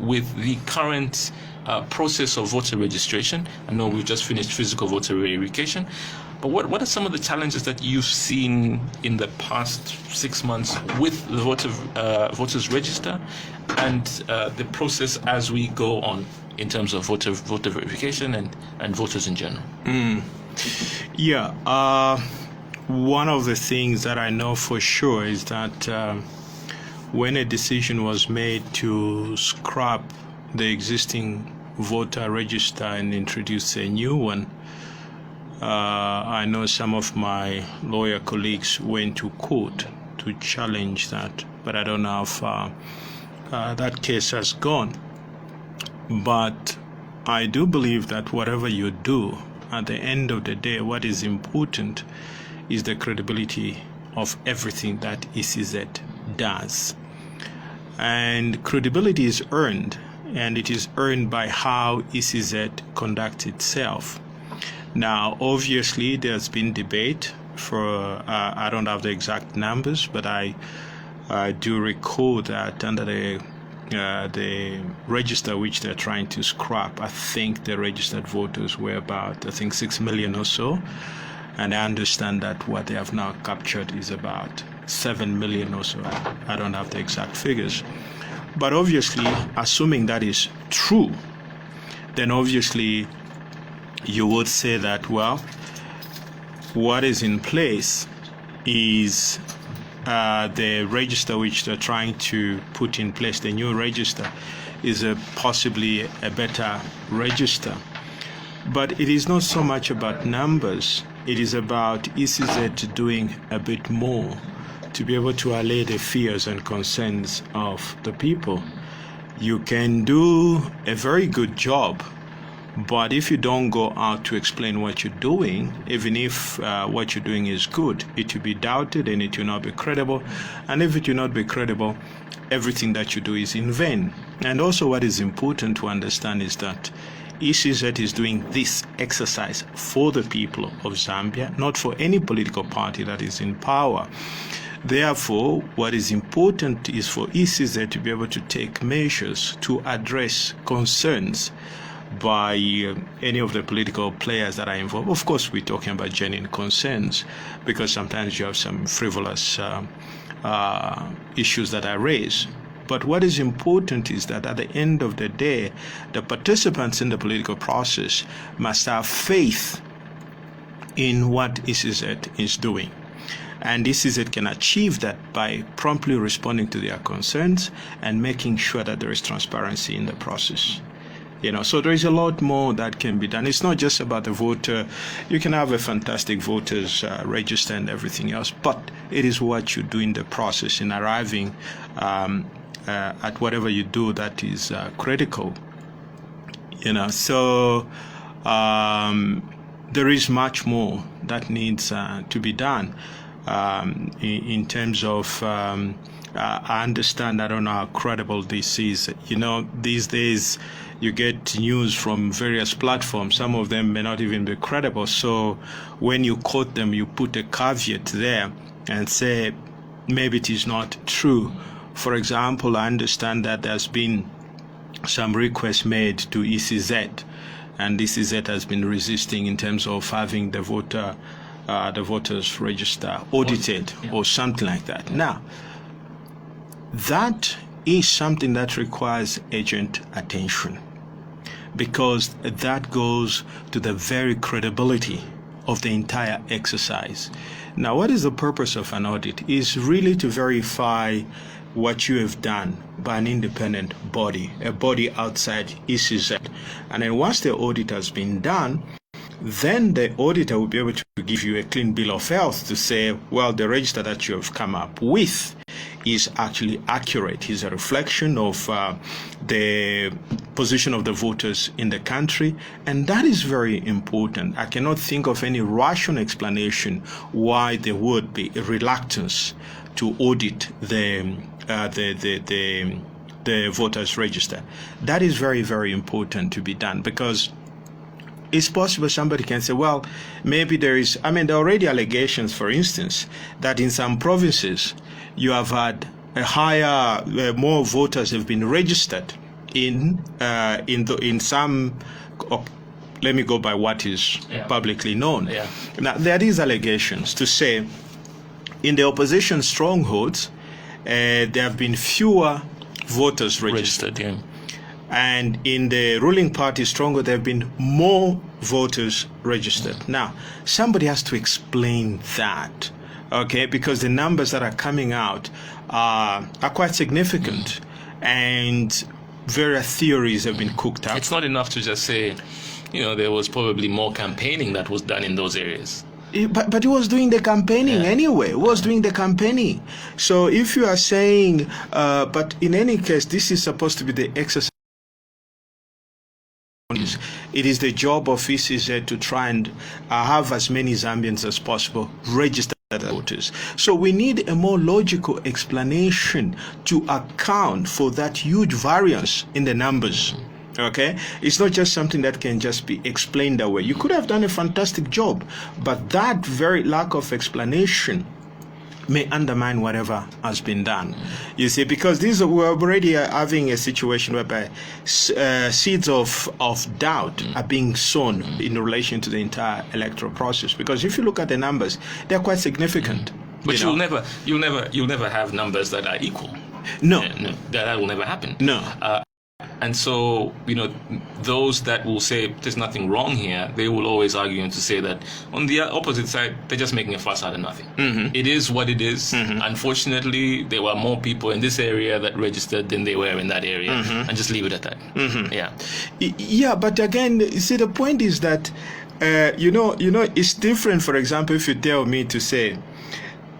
with the current process of voter registration? I know we've just finished physical voter verification, but what are some of the challenges that you've seen in the past 6 months with the voters register and the process as we go on in terms of voter verification and voters in general? One of the things that I know for sure is that when a decision was made to scrap the existing voter register and introduce a new one, I know some of my lawyer colleagues went to court to challenge that, but I don't know how far that case has gone. But I do believe that whatever you do, at the end of the day, what is important is the credibility of everything that ECZ does. And credibility is earned, and it is earned by how ECZ conducts itself. Now, obviously, there's been debate for, I don't have the exact numbers, but I do recall that under the register which they're trying to scrap, I think the registered voters were about, 6 million or so. And I understand that what they have now captured is about 7 million or so. I don't have the exact figures. But obviously, assuming that is true, then obviously you would say that, well, what is in place is the register which they're trying to put in place, the new register, is possibly a better register. But it is not so much about numbers. It is about ECZ doing a bit more to be able to allay the fears and concerns of the people. You can do a very good job, but if you don't go out to explain what you're doing, even if what you're doing is good, it will be doubted and it will not be credible. And if it will not be credible, everything that you do is in vain. And also what is important to understand is that ECZ is doing this exercise for the people of Zambia, not for any political party that is in power. Therefore, what is important is for ECZ to be able to take measures to address concerns by any of the political players that are involved. Of course, we're talking about genuine concerns, because sometimes you have some frivolous issues that are raised. But what is important is that at the end of the day, the participants in the political process must have faith in what ECZ is doing. And ECZ can achieve that by promptly responding to their concerns and making sure that there is transparency in the process. So there is a lot more that can be done. It's not just about the voter. You can have a fantastic voters register and everything else, but it is what you do in the process in arriving at whatever you do that is critical. So there is much more that needs to be done in terms of. I understand. I don't know how credible this is. These days you get news from various platforms. Some of them may not even be credible. So when you quote them, you put a caveat there and say maybe it is not true. For example, I understand that there's been some requests made to ECZ, and ECZ has been resisting in terms of having the voters register audited or something like that. Now, that is something that requires urgent attention, because that goes to the very credibility of the entire exercise. Now, what is the purpose of an audit? Is really to verify what you have done by an independent body, a body outside ECZ. And then once the audit has been done, then the auditor will be able to give you a clean bill of health to say, well, the register that you have come up with is actually accurate, is a reflection of the position of the voters in the country, and that is very important. I cannot think of any rational explanation why there would be a reluctance to audit the voters register. That is very, very important to be done, because it's possible somebody can say, well, maybe there are already allegations, for instance, that in some provinces you have had more voters have been registered in some. Let me go by what is publicly known. Yeah. Now, there are these allegations to say in the opposition strongholds, there have been fewer voters registered. Yeah. And in the ruling party stronghold, there have been more voters registered. Now, somebody has to explain that, okay? Because the numbers that are coming out are quite significant. And various theories have been cooked up. It's not enough to just say, there was probably more campaigning that was done in those areas. But he was doing the campaigning anyway. He was doing the campaigning. So if you are saying, but in any case, this is supposed to be the exercise. It is the job of ECZ to try and have as many Zambians as possible registered as voters. So we need a more logical explanation to account for that huge variance in the numbers. Okay, it's not just something that can just be explained away. You could have done a fantastic job, but that very lack of explanation may undermine whatever has been done. You see, because we're already having a situation whereby seeds of doubt are being sown in relation to the entire electoral process. Because if you look at the numbers, they're quite significant. But you'll never have numbers that are equal. No, that will never happen. No. And so, those that will say there's nothing wrong here, they will always argue and to say that on the opposite side, they're just making a fuss out of nothing. Mm-hmm. It is what it is. Mm-hmm. Unfortunately, there were more people in this area that registered than they were in that area, and just leave it at that. Mm-hmm. Yeah. Yeah, but again, you see, the point is that, it's different, for example, if you tell me to say,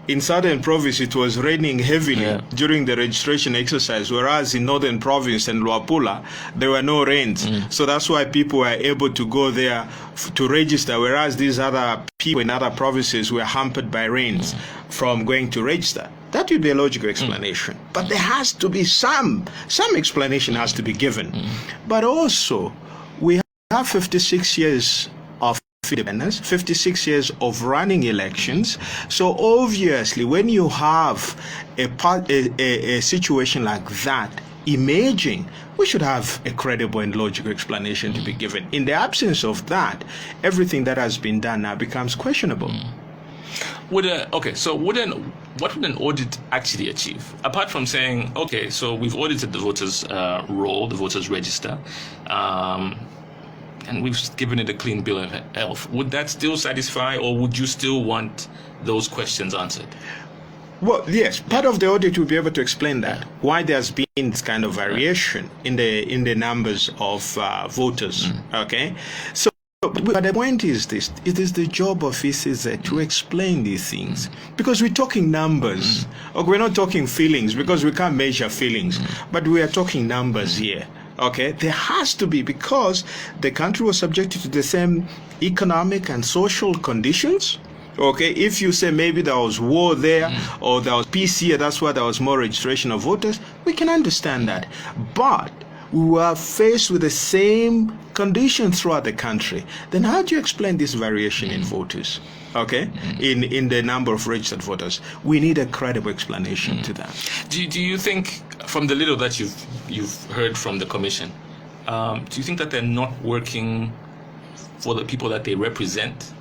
in Southern Province, it was raining heavily during the registration exercise, whereas in Northern Province and Luapula, there were no rains. So that's why people were able to go there to register, whereas these other people in other provinces were hampered by rains from going to register. That would be a logical explanation. But there has to be some explanation has to be given. But also, we have 56 years of independence, 56 years of running elections. So obviously, when you have a situation like that emerging, we should have a credible and logical explanation to be given. In the absence of that, everything that has been done now becomes questionable. What would an audit actually achieve? Apart from saying, okay, so we've audited the voters' roll, the voters' register, and we've given it a clean bill of health. Would that still satisfy, or would you still want those questions answered? Well, yes, part of the audit will be able to explain that, why there's been this kind of variation in the numbers of voters. Okay, so but the point is this: it is the job of ECZ to explain these things, because we're talking numbers. Okay, we're not talking feelings, because we can't measure feelings, but we are talking numbers here. Okay, there has to be, because the country was subjected to the same economic and social conditions. Okay, if you say maybe there was war there, or there was peace here, that's why there was more registration of voters, we can understand that. But we were faced with the same conditions throughout the country. Then how do you explain this variation in voters? Okay, in the number of registered voters? We need a credible explanation to that. Do you think, from the little that you've heard from the commission, do you think that they're not working for the people that they represent?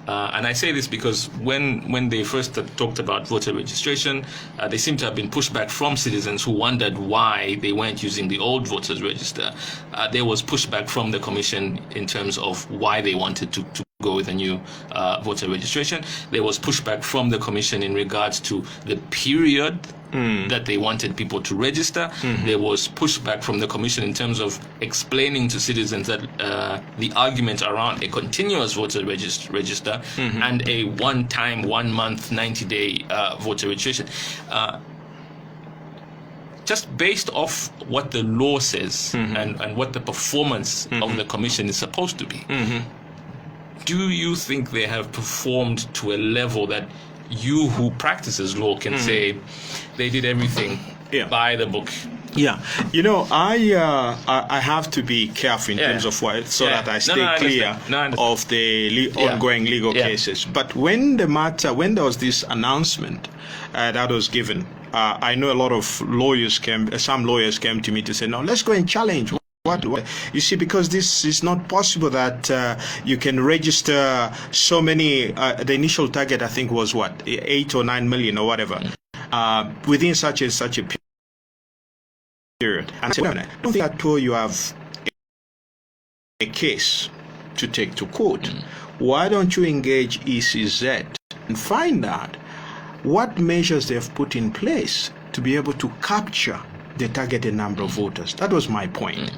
And I say this because when they first talked about voter registration, they seem to have been pushed back from citizens who wondered why they weren't using the old voters register. There was pushback from the commission in terms of why they wanted to go with a new voter registration. There was pushback from the commission in regards to the period that they wanted people to register. There was pushback from the commission in terms of explaining to citizens that the argument around a continuous voter register and a one-time, 1 month, 90-day voter registration, just based off what the law says and what the performance of the commission is supposed to be. Do you think they have performed to a level that you who practices law can say they did everything by the book? Yeah, I have to be careful in terms of what, so that I stay clear of the ongoing legal cases. But when there was this announcement that was given I know a lot of lawyers some lawyers came to me to say, no, let's go and challenge. What? You see, because this is not possible that you can register so many. The initial target, I think, was what, 8 or 9 million or whatever, within such a period. And I said, I don't think at all you have a case to take to court. Why don't you engage ECZ and find out what measures they have put in place to be able to capture the targeted number of voters? That was my point.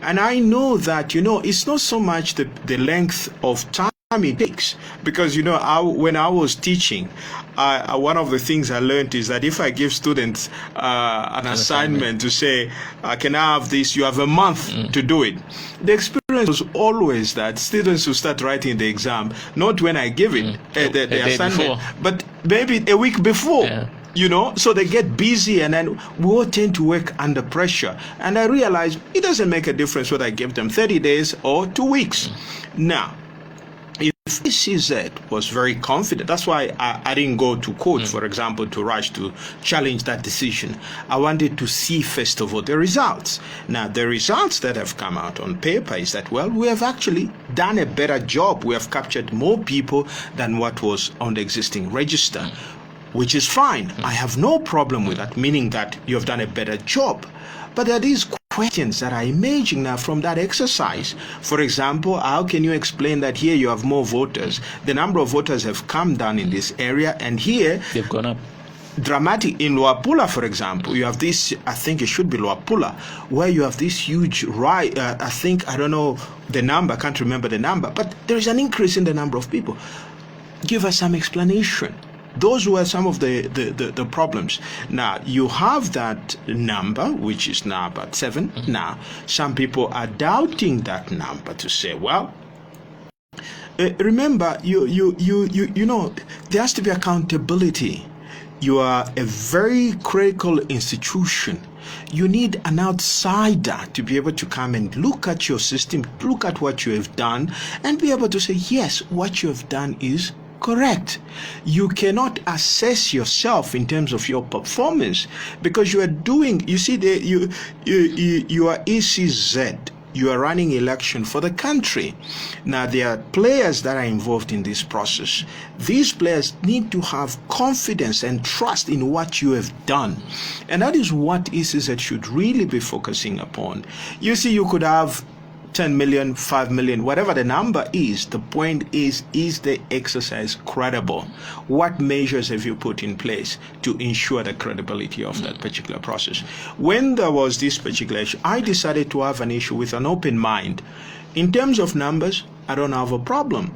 And I know that, it's not so much the length of time it takes, because, when I was teaching, one of the things I learned is that if I give students an assignment to say, can I have this? You have a month to do it. The experience was always that students will start writing the exam, not when I give it, the assignment, before. But maybe a week before. Yeah. So they get busy, and then we all tend to work under pressure. And I realized it doesn't make a difference whether I give them 30 days or 2 weeks. Now, if ECZ was very confident, that's why I didn't go to court, for example, to rush to challenge that decision. I wanted to see, first of all, the results. Now, the results that have come out on paper is that, well, we have actually done a better job. We have captured more people than what was on the existing register, which is fine. I have no problem with that, meaning that you have done a better job. But there are these questions that are emerging now from that exercise. For example, how can you explain that here you have more voters? The number of voters have come down in this area, and here they've gone up. Dramatic. In Luapula, for example, you have this, I think it should be Luapula, where you have this huge rise. I don't know the number, I can't remember the number, but there is an increase in the number of people. Give us some explanation. Those were some of the problems. Now, you have that number, which is now about 7. Now, some people are doubting that number to say, well, remember, there has to be accountability. You are a very critical institution. You need an outsider to be able to come and look at your system, look at what you have done, and be able to say, yes, what you have done is correct. You cannot assess yourself in terms of your performance, because you are doing, you see, you are ECZ. You are running election for the country. Now, there are players that are involved in this process. These players need to have confidence and trust in what you have done. And that is what ECZ should really be focusing upon. You see, you could have 10 million, 5 million, whatever the number is. The point is the exercise credible? What measures have you put in place to ensure the credibility of that particular process? When there was this particular issue, I decided to have an issue with an open mind. In terms of numbers, I don't have a problem.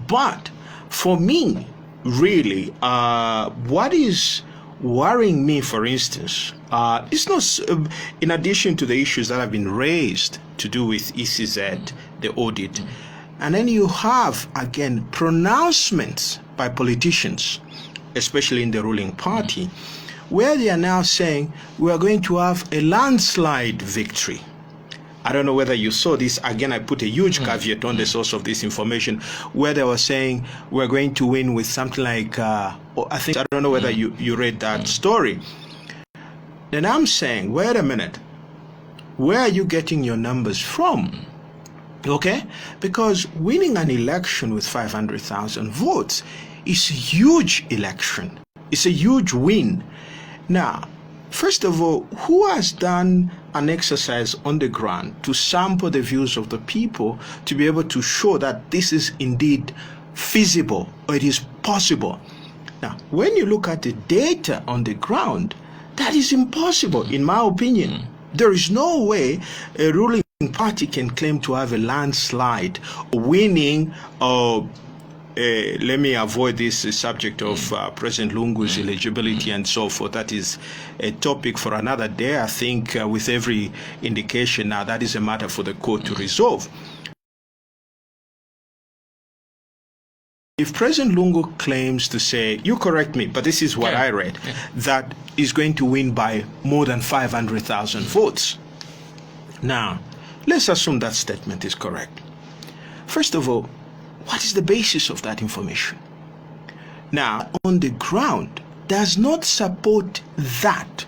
But for me, really, what is worrying me, for instance, it's not, in addition to the issues that have been raised to do with ECZ, the audit, and then you have, again, pronouncements by politicians, especially in the ruling party, where they are now saying we are going to have a landslide victory. I don't know whether you saw this. Again, I put a huge caveat on the source of this information, where they were saying we're going to win with something like, I don't know whether you read that story. Then I'm saying, wait a minute, where are you getting your numbers from? Okay? Because winning an election with 500,000 votes is a huge election. It's a huge win. Now, first of all, who has done an exercise on the ground to sample the views of the people to be able to show that this is indeed feasible or it is possible? Now, when you look at the data on the ground, that is impossible, in my opinion. There is no way a ruling party can claim to have a landslide, winning, or let me avoid this subject of President Lungu's eligibility and so forth. That is a topic for another day. I think with every indication now, that is a matter for the court to resolve. If President Lungu claims to say, you correct me, but this is what I read, that is going to win by more than 500,000 votes. Now, let's assume that statement is correct. First of all, what is the basis of that information? Now, on the ground, does not support that.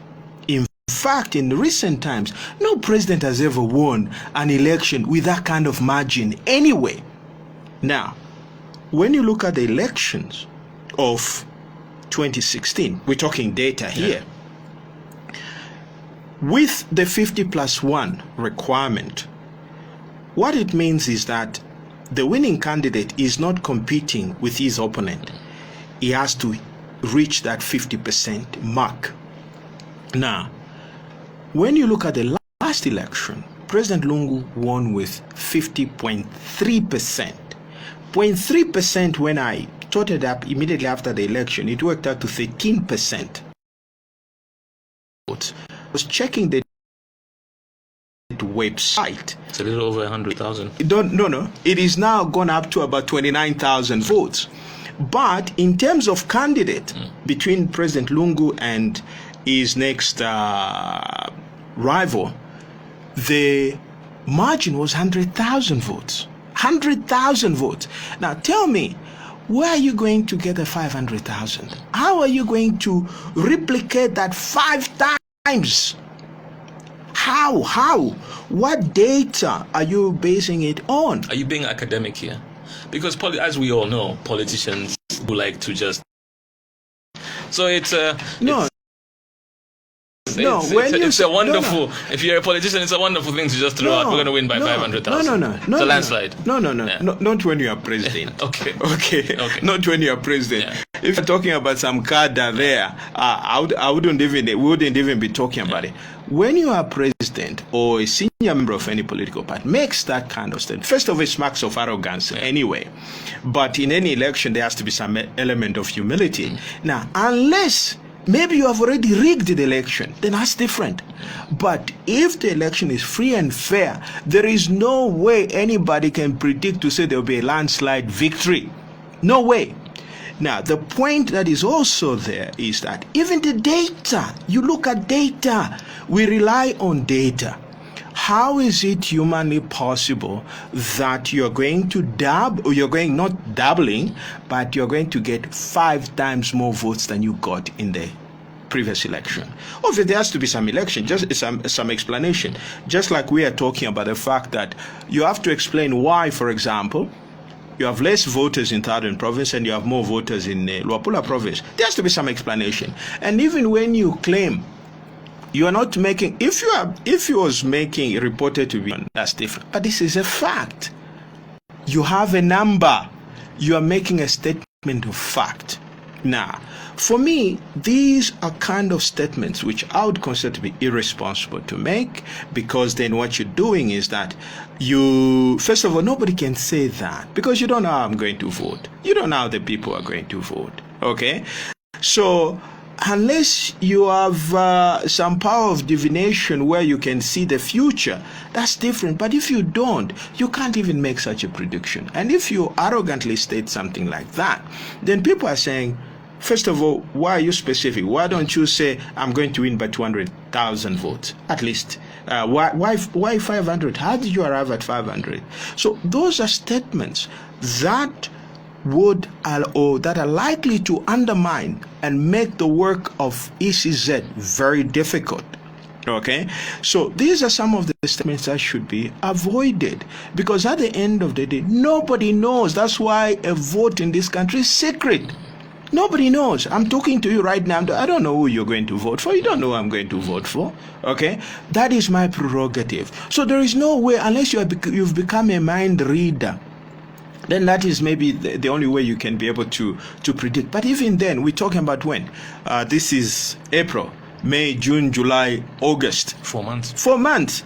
In fact, in recent times, no president has ever won an election with that kind of margin anyway. Now, when you look at the elections of 2016, we're talking data here, with the 50+1 requirement, what it means is that the winning candidate is not competing with his opponent. He has to reach that 50% mark. Now, when you look at the last election, President Lungu won with 50.3%. 0.3%, when I totted up immediately after the election, it worked out to 13%. I was checking the website. It's a little over 100,000. No. It is now gone up to about 29,000 votes. But in terms of candidate between President Lungu and his next rival, the margin was 100,000 votes. 100,000 votes. Now tell me, where are you going to get the 500,000? How are you going to replicate that 5 times? How? What data are you basing it on? Are you being academic here? Because as we all know, politicians who like to just... So it's a... No. It's a wonderful... If you're a politician, it's a wonderful thing to just throw out. We're going to win by 500,000. No. It's a landslide. No. Not when you are president. Okay. Not when you are president. Yeah. If you're talking about some cadre there, we wouldn't even be talking about it. When you are president or a senior member of any political party makes that kind of statement, first of all, it smacks of arrogance anyway. But in any election, there has to be some element of humility. Now, unless maybe you have already rigged the election, then that's different. But if the election is free and fair, there is no way anybody can predict to say there will be a landslide victory. No way. Now, the point that is also there is that even the data, you look at data, we rely on data. How is it humanly possible that you're going to not doubling, but you're going to get 5 times more votes than you got in the previous election? Obviously, there has to be some some explanation. Just like we are talking about the fact that you have to explain why, for example, you have less voters in Southern Province and you have more voters in Luapula Province. There has to be some explanation. And even when you claim you are not making, if you was making reported to be, that's different. But this is a fact. You have a number. You are making a statement of fact. Now, for me, these are kind of statements which I would consider to be irresponsible to make, because then what you're doing is that first of all, nobody can say that because you don't know how I'm going to vote. You don't know how the people are going to vote. Okay? So, unless you have some power of divination where you can see the future, that's different. But if you don't, you can't even make such a prediction. And if you arrogantly state something like that, then people are saying, first of all, why are you specific? Why don't you say, I'm going to win by 200,000 votes, at least? Why 500? How did you arrive at 500? So those are statements that that are likely to undermine and make the work of ECZ very difficult. Okay, so these are some of the statements that should be avoided, because at the end of the day, nobody knows. That's why a vote in this country is secret. Nobody knows. I'm talking to you right now. I don't know who you're going to vote for. You don't know who I'm going to vote for. Okay, that is my prerogative. So there is no way, unless you've become a mind reader, then that is maybe the only way you can be able to predict. But even then, we're talking about when? This is April, May, June, July, August. 4 months. 4 months.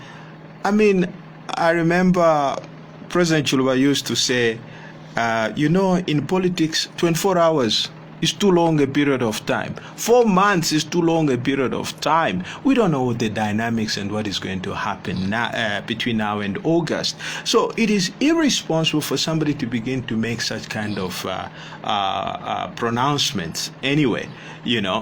I mean, I remember President Chuluba used to say, in politics, 24 hours is too long a period of time. 4 months is too long a period of time. We don't know the dynamics and what is going to happen between now and August. So it is irresponsible for somebody to begin to make such kind of pronouncements anyway,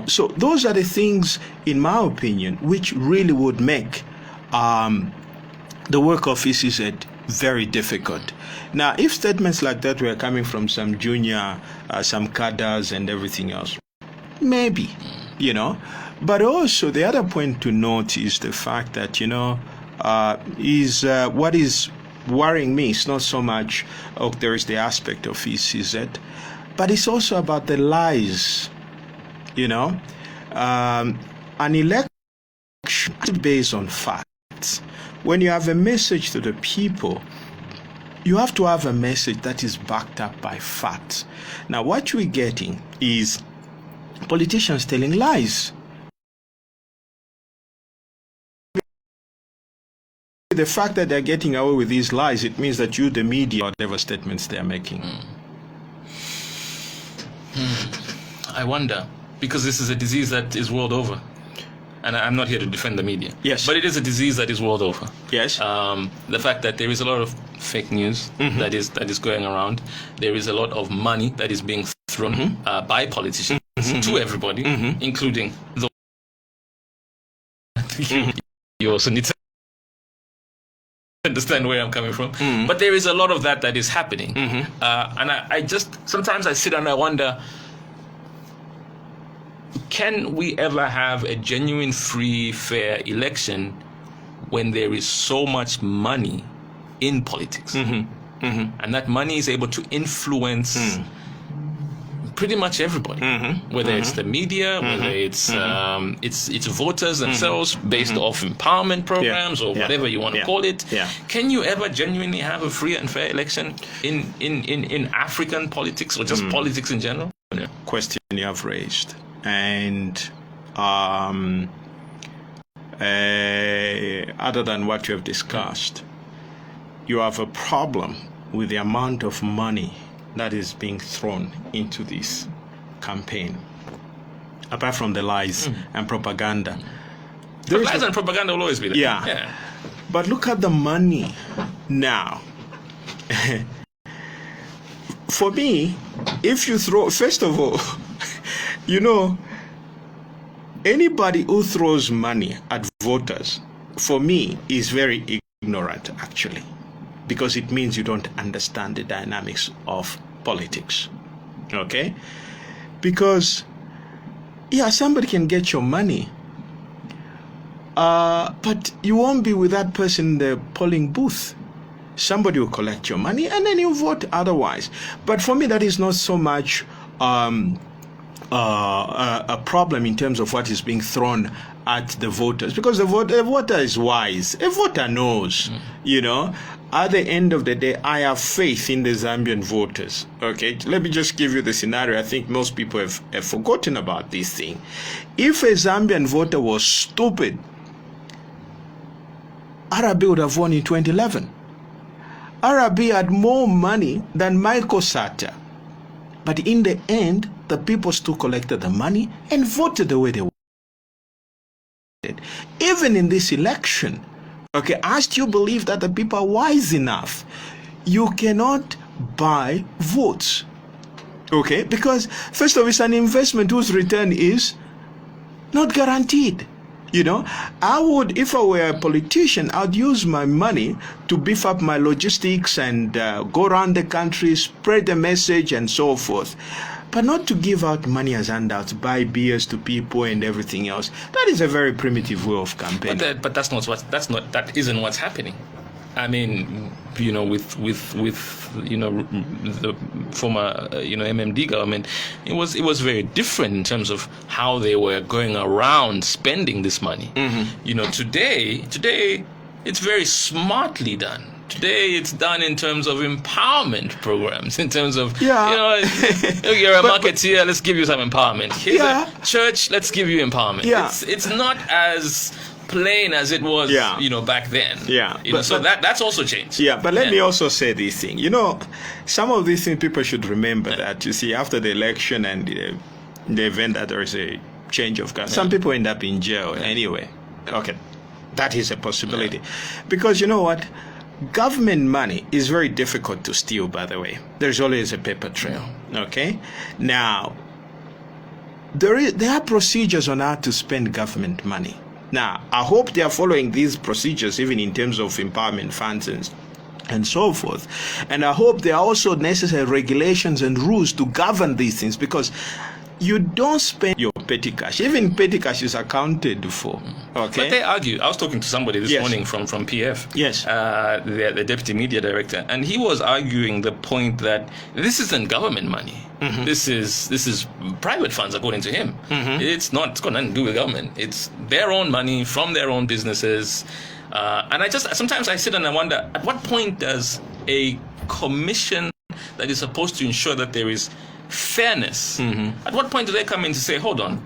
So those are the things, in my opinion, which really would make the work of ECZ very difficult. Now, if statements like that were coming from some junior, some cadres and everything else, Maybe, But also the other point to note is the fact that, what is worrying me is not so much, there is the aspect of ECZ, but it's also about the lies, An election is based on facts. When you have a message to the people, you have to have a message that is backed up by facts. Now, what we're getting is politicians telling lies. The fact that they're getting away with these lies, it means that you, the media, whatever statements they're making. I wonder, because this is a disease that is world over. And I'm not here to defend the media. Yes. But it is a disease that is world over. Yes. The fact that there is a lot of fake news that is going around. There is a lot of money that is being thrown by politicians to everybody, including the. You also need to understand where I'm coming from. But there is a lot of that is happening. And I just, sometimes I sit and I wonder, can we ever have a genuine, free, fair election when there is so much money in politics? And that money is able to influence pretty much everybody, whether it's the media, whether it's voters themselves based off empowerment programs or whatever you want to call it. Can you ever genuinely have a free and fair election in African politics or just politics in general? Question you have raised. And other than what you have discussed, you have a problem with the amount of money that is being thrown into this campaign, apart from the lies and propaganda. Lies and propaganda will always be there. Yeah. But look at the money now. For me, if you throw, first of all, anybody who throws money at voters, for me, is very ignorant, actually, because it means you don't understand the dynamics of politics. Okay? Because, somebody can get your money, but you won't be with that person in the polling booth. Somebody will collect your money and then you vote otherwise. But for me, that is not so much a problem in terms of what is being thrown at the voters, because the voter is wise. A voter knows, At the end of the day, I have faith in the Zambian voters. Okay, let me just give you the scenario. I think most people have forgotten about this thing. If a Zambian voter was stupid, Arabi would have won in 2011. Arabi had more money than Michael Sata. But in the end, the people still collected the money and voted the way they wanted. Even in this election, I still believe that the people are wise enough. You cannot buy votes. Because first of all, it's an investment whose return is not guaranteed. I would, if I were a politician, I'd use my money to beef up my logistics and go around the country, spread the message and so forth. But not to give out money as handouts, buy beers to people and everything else. That is a very primitive way of campaigning. But that isn't what's happening. I mean, with the former MMD government, it was very different in terms of how they were going around spending this money. Today it's very smartly done. Today it's done in terms of empowerment programs, in terms of you're a marketeer, let's give you some empowerment. Here's a church, let's give you empowerment. It's not as plain as it was back then. So that's also changed. But let me also say this thing. Some of these things people should remember that, after the election and the event that there is a change of government, some people end up in jail anyway. That is a possibility. Because you know what? Government money is very difficult to steal, by the way. There's always a paper trail. Now, there are procedures on how to spend government money. Now, I hope they are following these procedures, even in terms of empowerment funds and so forth. And I hope there are also necessary regulations and rules to govern these things, because you don't spend your petty cash. Even petty cash is accounted for. Okay. But they argue. I was talking to somebody this morning from PF. Yes. The deputy media director, and he was arguing the point that this isn't government money. Mm-hmm. This is private funds, according to him. Mm-hmm. It's got nothing to do with government. It's their own money from their own businesses. And sometimes I sit and I wonder, at what point does a commission that is supposed to ensure that there is fairness, at what point do they come in to say, hold on,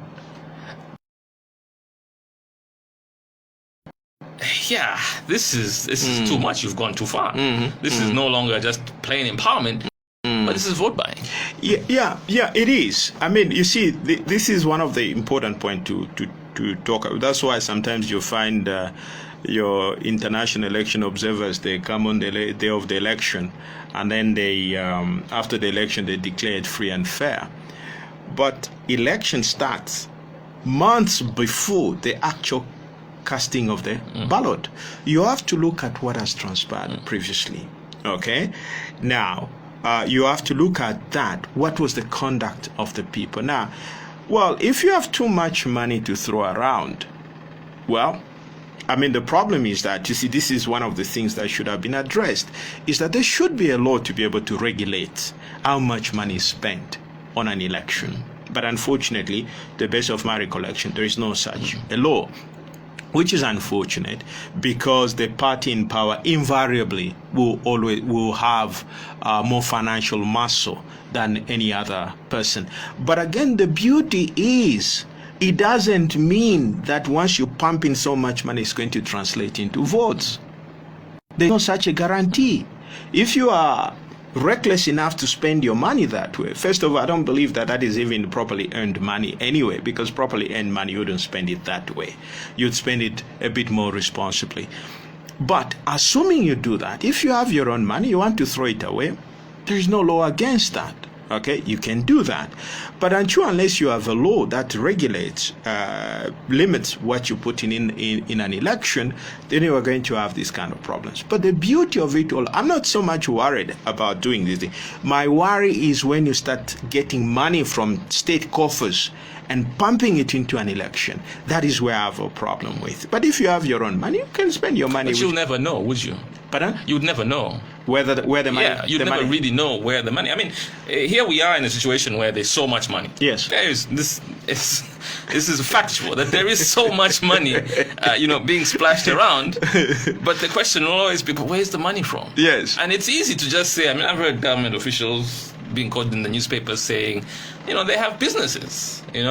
yeah, this is too much, you've gone too far. This is no longer just plain empowerment, but this is vote buying. Yeah, it is. I mean, you see, this is one of the important points to talk about. That's why sometimes you find your international election observers, they come on the day of the election, and then they after the election they declare it free and fair. But election starts months before the actual casting of the ballot. You have to look at what has transpired previously. Okay, now you have to look at that. What was the conduct of the people? Now, well, if you have too much money to throw around, well, I mean, the problem is that, you see, this is one of the things that should have been addressed, is that there should be a law to be able to regulate how much money is spent on an election. But unfortunately, to the best of my recollection, there is no such a law, which is unfortunate, because the party in power invariably will have more financial muscle than any other person. But again, the beauty is, it doesn't mean that once you pump in so much money, it's going to translate into votes. There's no such a guarantee. If you are reckless enough to spend your money that way, first of all, I don't believe that is even properly earned money anyway, because properly earned money, you wouldn't spend it that way. You'd spend it a bit more responsibly. But assuming you do that, if you have your own money, you want to throw it away, there is no law against that. Okay, you can do that. But unless you have a law that regulates, limits what you put in an election, then you are going to have these kind of problems. But the beauty of it all, I'm not so much worried about doing this thing. My worry is when you start getting money from state coffers and pumping it into an election. That is where I have a problem with. But if you have your own money, you can spend your money. But you'll never know, would you? Pardon? You'd never know. Where the money? Yeah, you'd never really know where the money. I mean, here we are in a situation where there's so much money. Yes. There is this is factual that there is so much money, being splashed around. But the question will always be, where's the money from? Yes. And it's easy to just say. I mean, I've heard government officials being quoted in the newspapers saying, they have businesses. You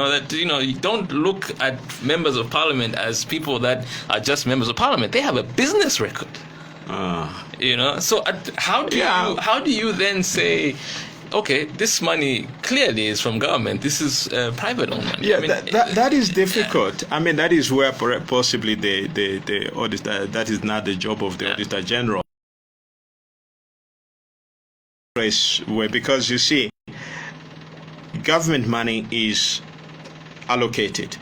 don't look at members of parliament as people that are just members of parliament. They have a business record. So how do you then say, okay, this money clearly is from government, this is private owned money? Yeah, I mean, that is difficult. I mean, that is where possibly the auditor, that is not the job of the Auditor General. Because you see, government money is allocated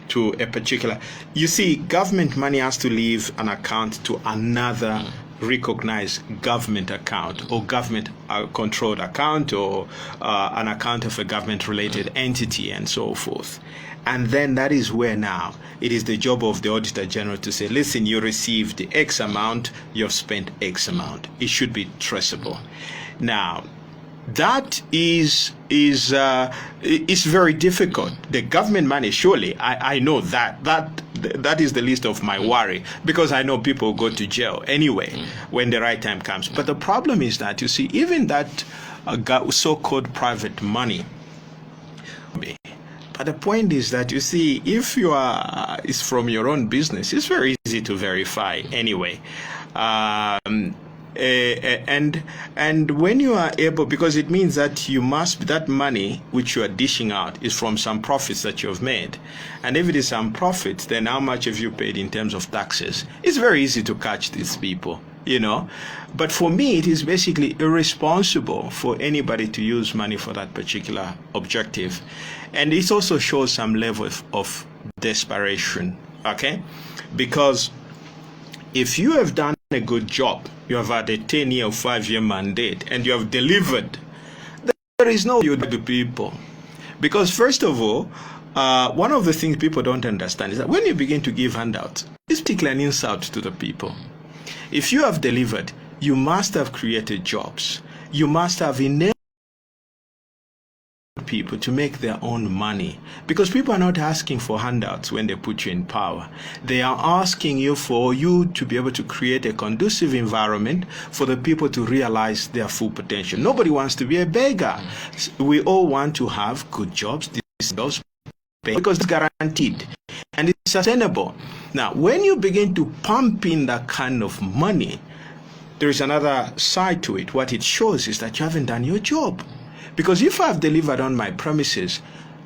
to a particular. You see, government money has to leave an account to another recognized government account, or government controlled account, or an account of a government related entity, and so forth. And then that is where now it is the job of the Auditor General to say, listen, you received X amount, you've spent X amount. It should be traceable. Now, that is very difficult. The government money, surely, I know that is the least of my worry, because I know people go to jail anyway when the right time comes. But the problem is that, you see, even that so-called private money, but the point is that, you see, if it's from your own business, it's very easy to verify anyway. And when you are able, because it means that that money which you are dishing out is from some profits that you have made. And if it is some profits, then how much have you paid in terms of taxes? It's very easy to catch these people, But for me, it is basically irresponsible for anybody to use money for that particular objective. And it also shows some level of desperation, okay? Because if you have done a good job, you have had a 10-year or 5-year mandate, and you have delivered, there is no you to people. Because first of all, one of the things people don't understand is that when you begin to give handouts, it's particularly an insult to the people. If you have delivered, you must have created jobs. You must have enabled people to make their own money, because people are not asking for handouts when they put you in power. They are asking you for you to be able to create a conducive environment for the people to realize their full potential. Nobody wants to be a beggar. We all want to have good jobs, because it's guaranteed and it's sustainable. Now, when you begin to pump in that kind of money, there is another side to it. What it shows is that you haven't done your job. Because if I've delivered on my promises,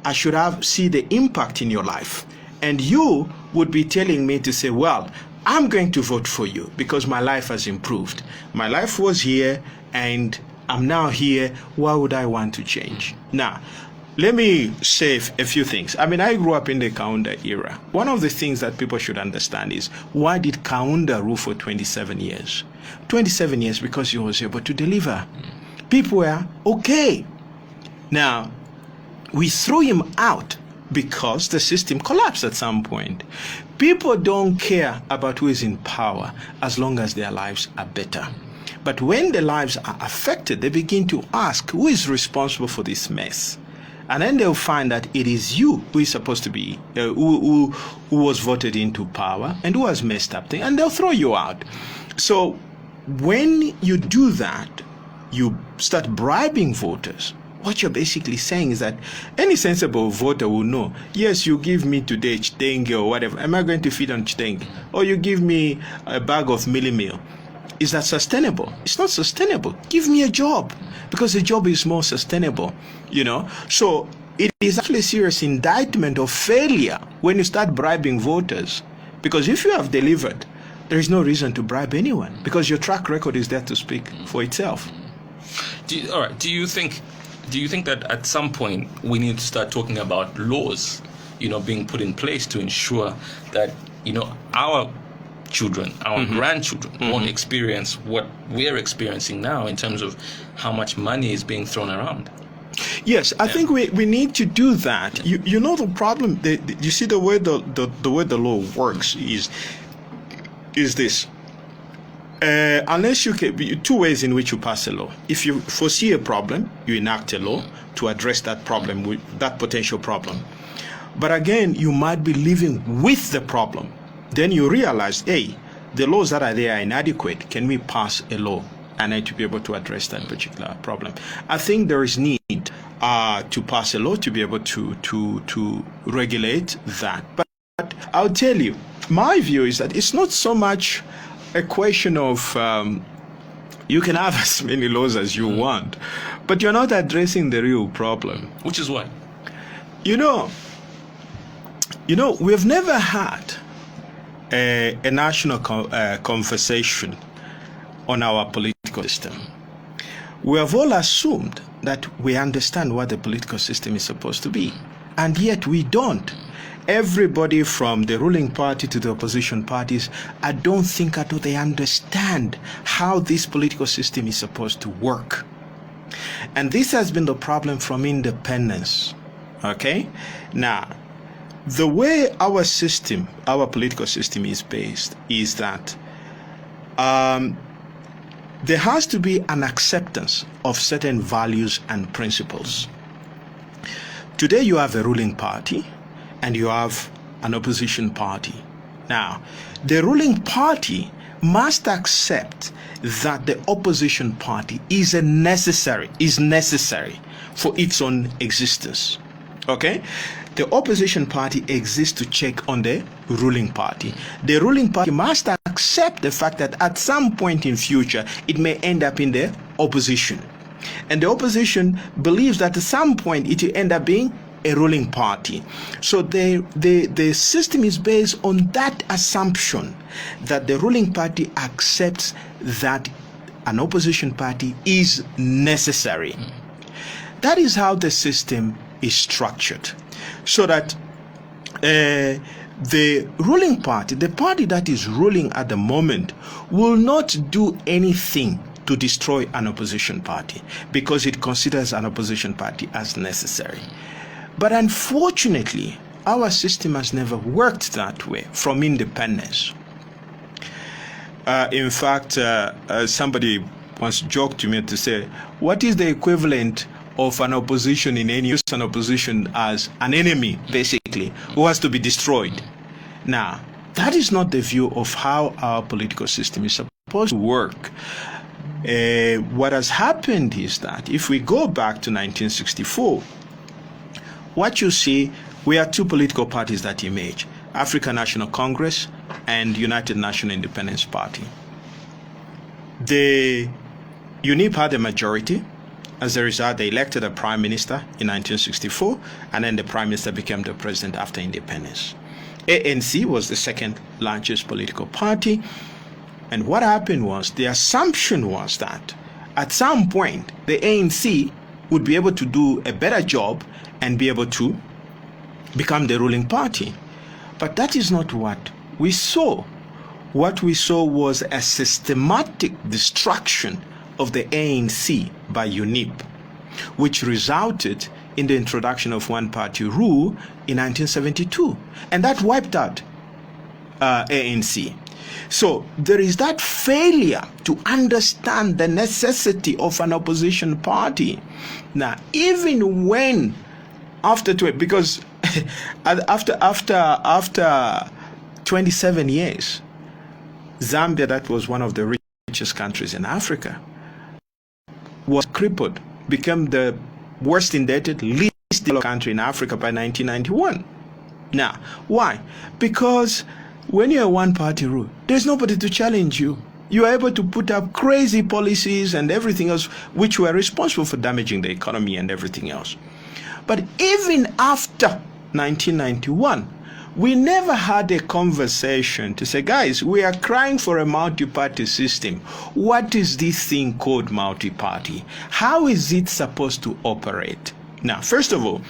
I should have see the impact in your life. And you would be telling me to say, well, I'm going to vote for you because my life has improved. My life was here and I'm now here. Why would I want to change? Now, let me say a few things. I mean, I grew up in the Kaunda era. One of the things that people should understand is, why did Kaunda rule for 27 years? 27 years because he was able to deliver. People were okay. Now, we threw him out because the system collapsed at some point. People don't care about who is in power as long as their lives are better. But when their lives are affected, they begin to ask, who is responsible for this mess? And then they'll find that it is you who is supposed to be, who was voted into power and who has messed up things, and they'll throw you out. So when you do that, you start bribing voters. What you're basically saying is that any sensible voter will know, yes, you give me today chitenge or whatever, am I going to feed on chitenge? Or you give me a bag of meal. Is that sustainable? It's not sustainable. Give me a job, because the job is more sustainable, So it is actually a serious indictment of failure when you start bribing voters. Because if you have delivered, there is no reason to bribe anyone, because your track record is there to speak for itself. Do you think that at some point we need to start talking about laws, being put in place to ensure that, our children, our grandchildren won't experience what we're experiencing now in terms of how much money is being thrown around? Yes, I think we need to do that. You know the problem. You see the way the way the law works is this. Unless you can, two ways in which you pass a law. If you foresee a problem, you enact a law to address that problem, with that potential problem. But again, you might be living with the problem. Then you realize, hey, the laws that are there are inadequate. Can we pass a law and to be able to address that particular problem? I think there is need to pass a law to be able to regulate that. But I'll tell you, my view is that it's not so much a question of you can have as many laws as you want, but you're not addressing the real problem. Which is what? We've never had a national conversation on our political system. We have all assumed that we understand what the political system is supposed to be, and yet we don't. Everybody from the ruling party to the opposition parties, I don't think at all they understand how this political system is supposed to work. And this has been the problem from independence. Okay? Now, the way our system, our political system is based is that there has to be an acceptance of certain values and principles. Today you have a ruling party and you have an opposition party. Now, the ruling party must accept that the opposition party is necessary for its own existence. Okay? The opposition party exists to check on the ruling party. The ruling party must accept the fact that at some point in future it may end up in the opposition. And the opposition believes that at some point it will end up being a ruling party. So the system is based on that assumption that the ruling party accepts that an opposition party is necessary. That is how the system is structured. So that the ruling party, the party that is ruling at the moment, will not do anything to destroy an opposition party because it considers an opposition party as necessary. But unfortunately, our system has never worked that way from independence. In fact, somebody once joked to me to say, what is the equivalent of an opposition in any use an opposition as an enemy, basically, who has to be destroyed? Now, that is not the view of how our political system is supposed to work. What has happened is that if we go back to 1964, what you see, we are two political parties that emerge: African National Congress and United National Independence Party. The UNIP had a majority. As a result, they elected a prime minister in 1964, and then the prime minister became the president after independence. ANC was the second largest political party. And what happened was, the assumption was that at some point, the ANC would be able to do a better job and be able to become the ruling party. But that is not what we saw. What we saw was a systematic destruction of the ANC by UNIP, which resulted in the introduction of one-party rule in 1972. And that wiped out ANC. So there is that failure to understand the necessity of an opposition party. Now, even when after 27 years, Zambia, that was one of the richest countries in Africa, was crippled, became the worst indebted, least developed country in Africa by 1991. Now, why? Because when you're a one-party rule, there's nobody to challenge you. You are able to put up crazy policies and everything else, which were responsible for damaging the economy and everything else. But even after 1991, we never had a conversation to say, guys, we are crying for a multi-party system. What is this thing called multi-party? How is it supposed to operate? Now, first of all,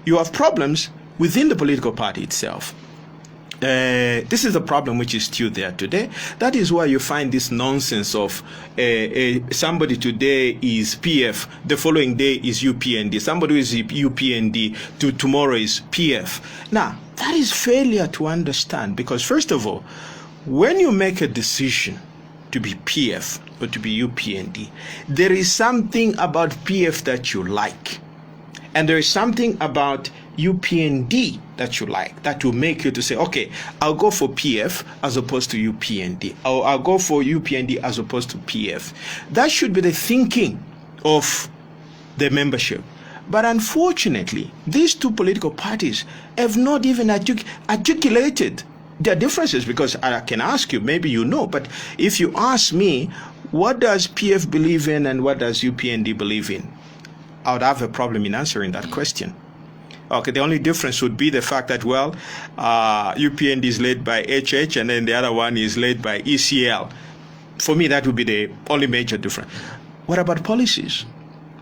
you have problems within the political party itself. This is a problem which is still there today. That is why you find this nonsense of somebody today is PF, the following day is UPND. Somebody who is UPND tomorrow is PF. Now, that is failure to understand, because first of all, when you make a decision to be PF or to be UPND, there is something about PF that you like, and there is something about UPND that you like, that will make you to say, okay, I'll go for PF as opposed to UPND, or I'll go for UPND as opposed to PF. That should be the thinking of the membership. But unfortunately, these two political parties have not even articulated their differences, because I can ask you, maybe you know, but if you ask me, what does PF believe in and what does UPND believe in? I would have a problem in answering that question. Okay, the only difference would be the fact that, well, UPND is led by HH and then the other one is led by ECL. For me, that would be the only major difference. What about policies?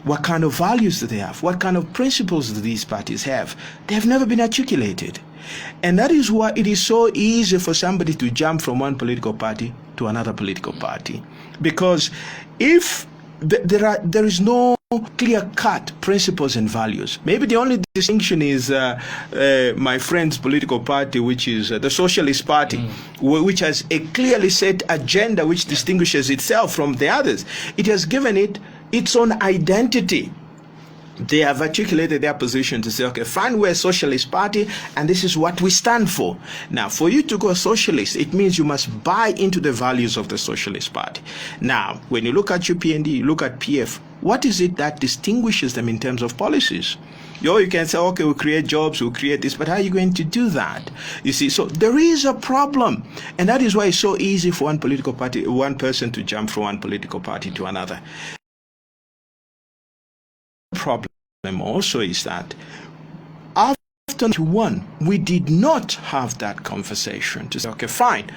What kind of values do they have? What kind of principles do these parties have? They have never been articulated. And that is why it is so easy for somebody to jump from one political party to another political party. Because if there is no clear-cut principles and values. Maybe the only distinction is my friend's political party, which is the Socialist Party, which has a clearly set agenda which distinguishes itself from the others. It has given it its own identity. They have articulated their position to say, okay, fine, we're a socialist party, and this is what we stand for. Now, for you to go socialist, it means you must buy into the values of the socialist party. Now, when you look at UPND, you look at PF, what is it that distinguishes them in terms of policies? You can say, okay, we'll create jobs, we'll create this, but how are you going to do that? You see, so there is a problem, and that is why it's so easy for one political party, one person to jump from one political party to another. Problem also is that after one, we did not have that conversation to say, okay, fine,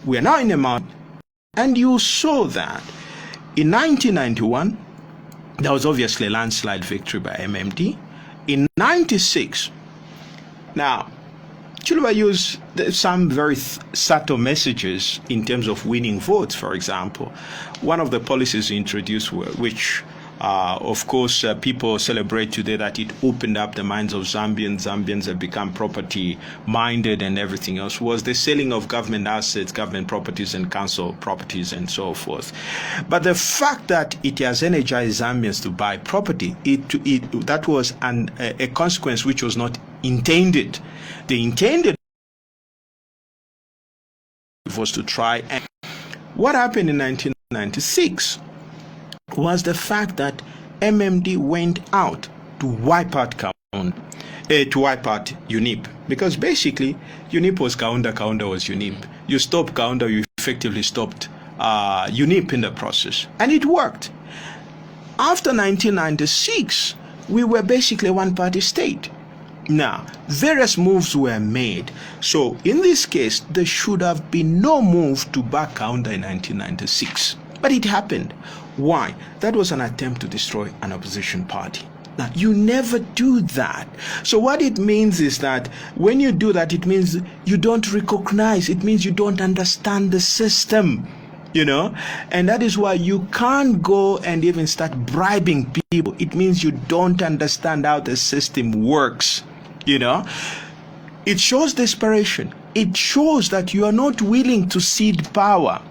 we are now in a mountain. And you saw that in 1991, there was obviously a landslide victory by MMD. In 96, now, Chiluba used some very subtle messages in terms of winning votes, for example. One of the policies he introduced, which Of course, people celebrate today that it opened up the minds of Zambians. Zambians have become property minded and everything else. Was the selling of government assets, government properties and council properties and so forth. But the fact that it has energized Zambians to buy property, that was a consequence which was not intended. The intended was to try. And what happened in 1996 was the fact that MMD went out to wipe out UNIP, because basically UNIP was Kaunda was UNIP. You stop Kaunda, you effectively stopped UNIP in the process, and it worked. After 1996, we were basically a one-party state. Now, various moves were made. So, in this case, there should have been no move to back Kaunda in 1996. But it happened. Why? That was an attempt to destroy an opposition party. Now, you never do that. So what it means is that when you do that, it means you don't recognize. It means you don't understand the system. And that is why you can't go and even start bribing people. It means you don't understand how the system works. It shows desperation. It shows that you are not willing to cede power.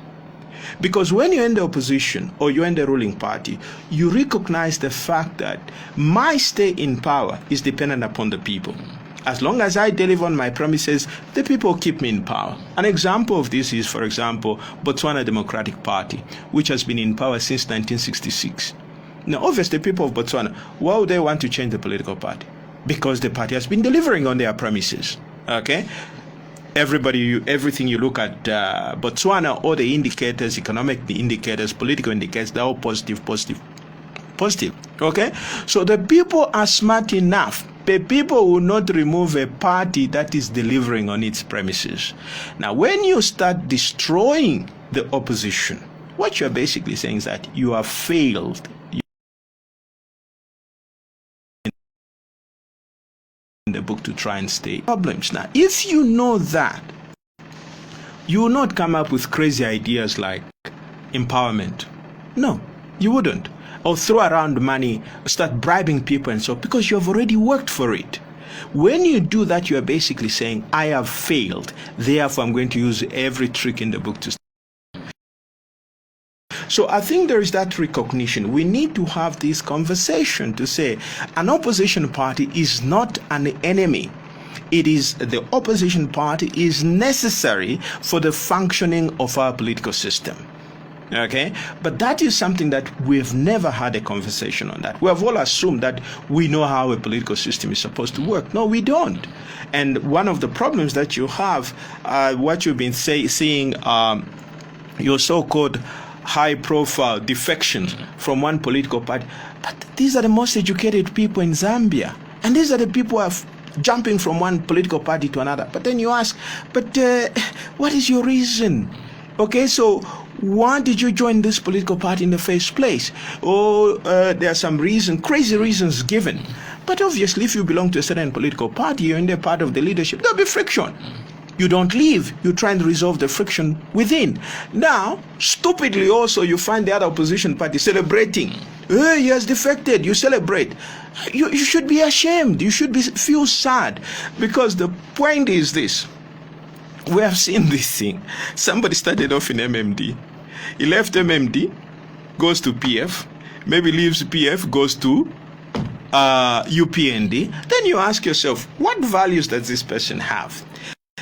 Because when you're in the opposition or you're in the ruling party, you recognize the fact that my stay in power is dependent upon the people. As long as I deliver on my promises, the people keep me in power. An example of this is, for example, Botswana Democratic Party, which has been in power since 1966. Now, obviously, the people of Botswana, why would they want to change the political party? Because the party has been delivering on their promises. Okay? Everything you look at Botswana, all the indicators, economic indicators, political indicators, they're all positive. Okay? So the people are smart enough. The people will not remove a party that is delivering on its premises. Now, when you start destroying the opposition, what you're basically saying is that you have failed in the book to try and stay problems. Now, if you know that, you will not come up with crazy ideas like empowerment. No, you wouldn't. Or throw around money, start bribing people and so, because you have already worked for it. When you do that, you are basically saying, I have failed. Therefore, I'm going to use every trick in the book to. So I think there is that recognition. We need to have this conversation to say an opposition party is not an enemy. It is the opposition party is necessary for the functioning of our political system. Okay, but that is something that we've never had a conversation on that. We have all assumed that we know how a political system is supposed to work. No, we don't. And one of the problems that you have, what you've been seeing, your so-called high-profile defections from one political party. But these are the most educated people in Zambia, and these are the people who are jumping from one political party to another. But then you ask, what is your reason? Okay, so why did you join this political party in the first place? Or there are some crazy reasons given. But obviously, if you belong to a certain political party, you're in the part of the leadership, there'll be friction. You don't leave. You try and resolve the friction within. Now, stupidly also, you find the other opposition party celebrating. Hey, he has defected. You celebrate. You should be ashamed. You should feel sad. Because the point is this. We have seen this thing. Somebody started off in MMD. He left MMD, goes to PF, maybe leaves PF, goes to UPND. Then you ask yourself, what values does this person have?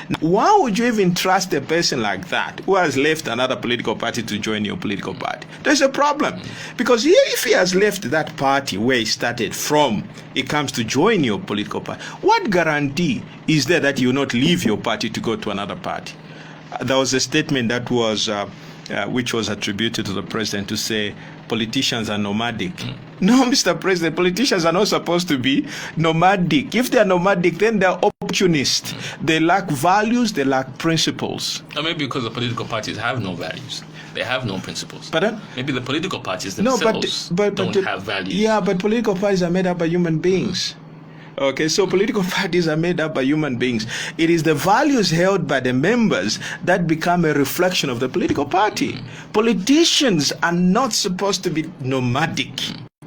Now, why would you even trust a person like that who has left another political party to join your political party? There's a problem. Because if he has left that party where he started from, it comes to join your political party, what guarantee is there that you will not leave your party to go to another party? There was a statement that was which was attributed to the president to say politicians are nomadic. No, Mr. President, politicians are not supposed to be nomadic. If they are nomadic, then they are opportunists. They lack values, they lack principles. Or maybe because the political parties have no values. They have no principles. Pardon? Maybe the political parties themselves don't have values. Yeah, but political parties are made up by human beings. Okay, so political parties are made up by human beings. It is the values held by the members that become a reflection of the political party. Politicians are not supposed to be nomadic.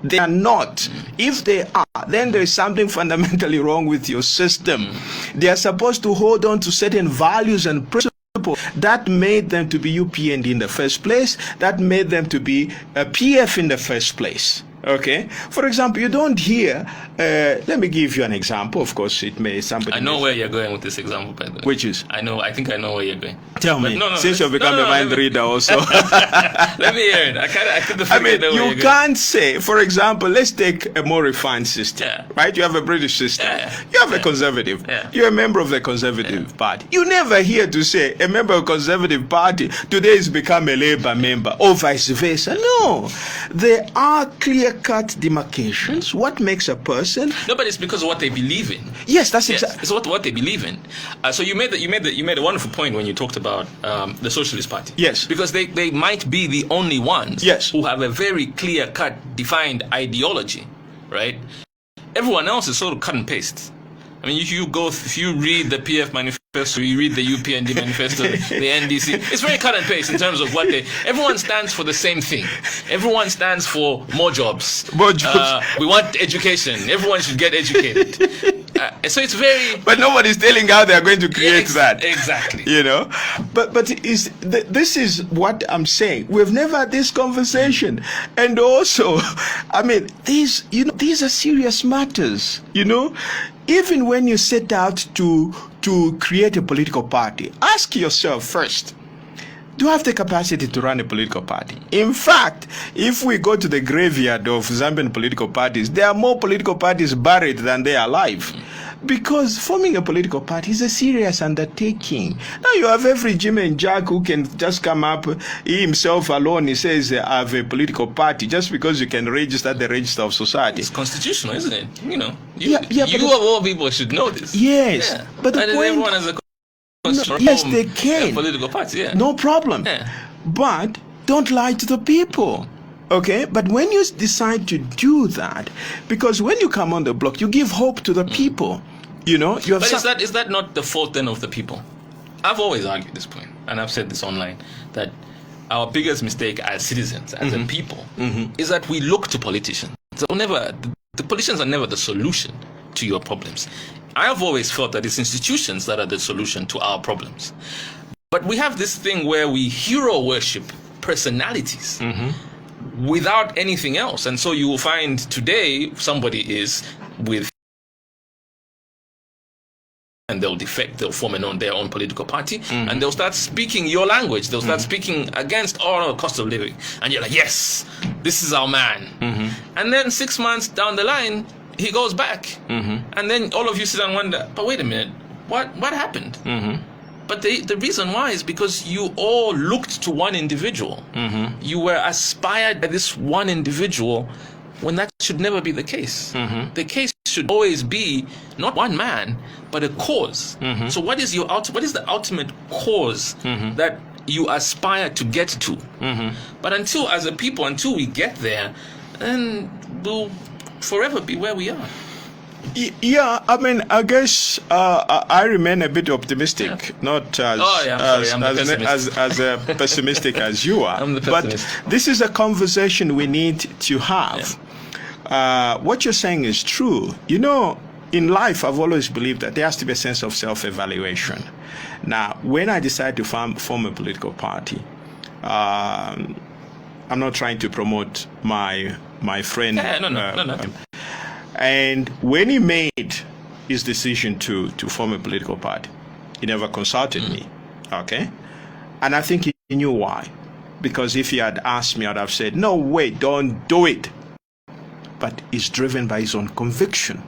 They are not. If they are, then there is something fundamentally wrong with your system. They are supposed to hold on to certain values and principles that made them to be UPND in the first place, that made them to be a PF in the first place. Okay, for example, you don't hear. Let me give you an example. Of course, it may somebody. I know where you're going with this example, by the way. Which is? I know. I think I know where you're going. Tell me. Since you've become a mind reader, also. Let me hear it. I mean, you can't say. For example, let's take a more refined system. Yeah. Right? You have a British system. Yeah. You have a Conservative. Yeah. You're a member of the Conservative Party. You never hear to say a member of the Conservative Party today has become a Labour member, or vice versa. No, there are clear-cut demarcations. What makes a person? No, but it's because of what they believe in. Yes, that's exactly. It's what they believe in. So you made a wonderful point when you talked about the Socialist Party. Yes, because they might be the only ones. Yes. Who have a very clear-cut, defined ideology, right? Everyone else is sort of cut and paste. I mean, if you read the PF manifesto, you read the UPND manifesto, the NDC, it's very cut and paste in terms of everyone stands for the same thing. Everyone stands for more jobs. More jobs. We want education. Everyone should get educated. So it's very... But nobody's telling how they're going to create that. Exactly. You know? But this is what I'm saying. We've never had this conversation. And also, I mean, these are serious matters, you know? Even when you set out to create a political party, ask yourself first, do you have the capacity to run a political party? In fact, if we go to the graveyard of Zambian political parties, there are more political parties buried than they are alive. Because forming a political party is a serious undertaking. Now you have every Jim and Jack who can just come up, he himself alone, he says, I have a political party, just because you can register at the Register of Society. It's constitutional, isn't it? You know, you of all people should know this. Yes, yeah. But the point... Everyone has a yes, they can. Political party, yeah. No problem. Yeah. But don't lie to the people. Okay, but when you decide to do that, because when you come on the block, you give hope to the people. You know, you have. But is that not the fault then of the people? I've always argued this point, and I've said this online, that our biggest mistake as citizens, as a people, is that we look to politicians. So the politicians are never the solution to your problems. I have always felt that it's institutions that are the solution to our problems. But we have this thing where we hero worship personalities without anything else. And so you will find today somebody is with, and they'll defect, they'll form their own political party, and they'll start speaking your language. They'll start speaking against all cost of living. And you're like, yes, this is our man. And then 6 months down the line, he goes back. And then all of you sit and wonder, but wait a minute, what happened? But the reason why is because you all looked to one individual. You were aspired by this one individual, when that should never be the case. The case should always be not one man, but a cause. So what is the ultimate cause that you aspire to get to? But until we get there, then we'll forever be where we are. Yeah, I mean, I guess I remain a bit optimistic, not as pessimistic as you are. I'm the pessimist. But this is a conversation we need to have. What you're saying is true. You know, in life, I've always believed that there has to be a sense of self-evaluation. Now, when I decide to form a political party, I'm not trying to promote my friend. No. And when he made his decision to form a political party, he never consulted me. Okay? And I think he knew why. Because if he had asked me, I'd have said, no, wait, don't do it. But he's driven by his own conviction.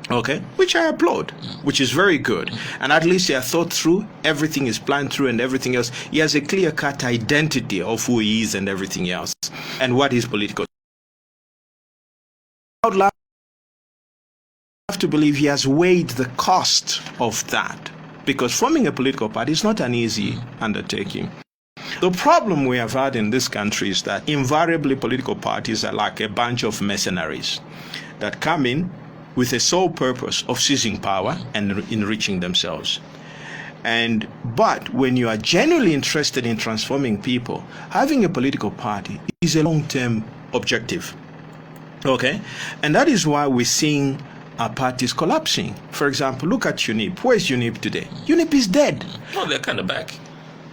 Okay? Which I applaud, which is very good. And at least he has thought through, everything is planned through and everything else. He has a clear-cut identity of who he is and everything else. And what is political. I would have to believe he has weighed the cost of that. Because forming a political party is not an easy undertaking. The problem we have had in this country is that invariably political parties are like a bunch of mercenaries that come in with a sole purpose of seizing power and enriching themselves. But when you are genuinely interested in transforming people, having a political party is a long-term objective. Okay, and that is why we're seeing our parties collapsing. For example, look at UNIP. Where's UNIP today? UNIP is dead. No, they're kind of back.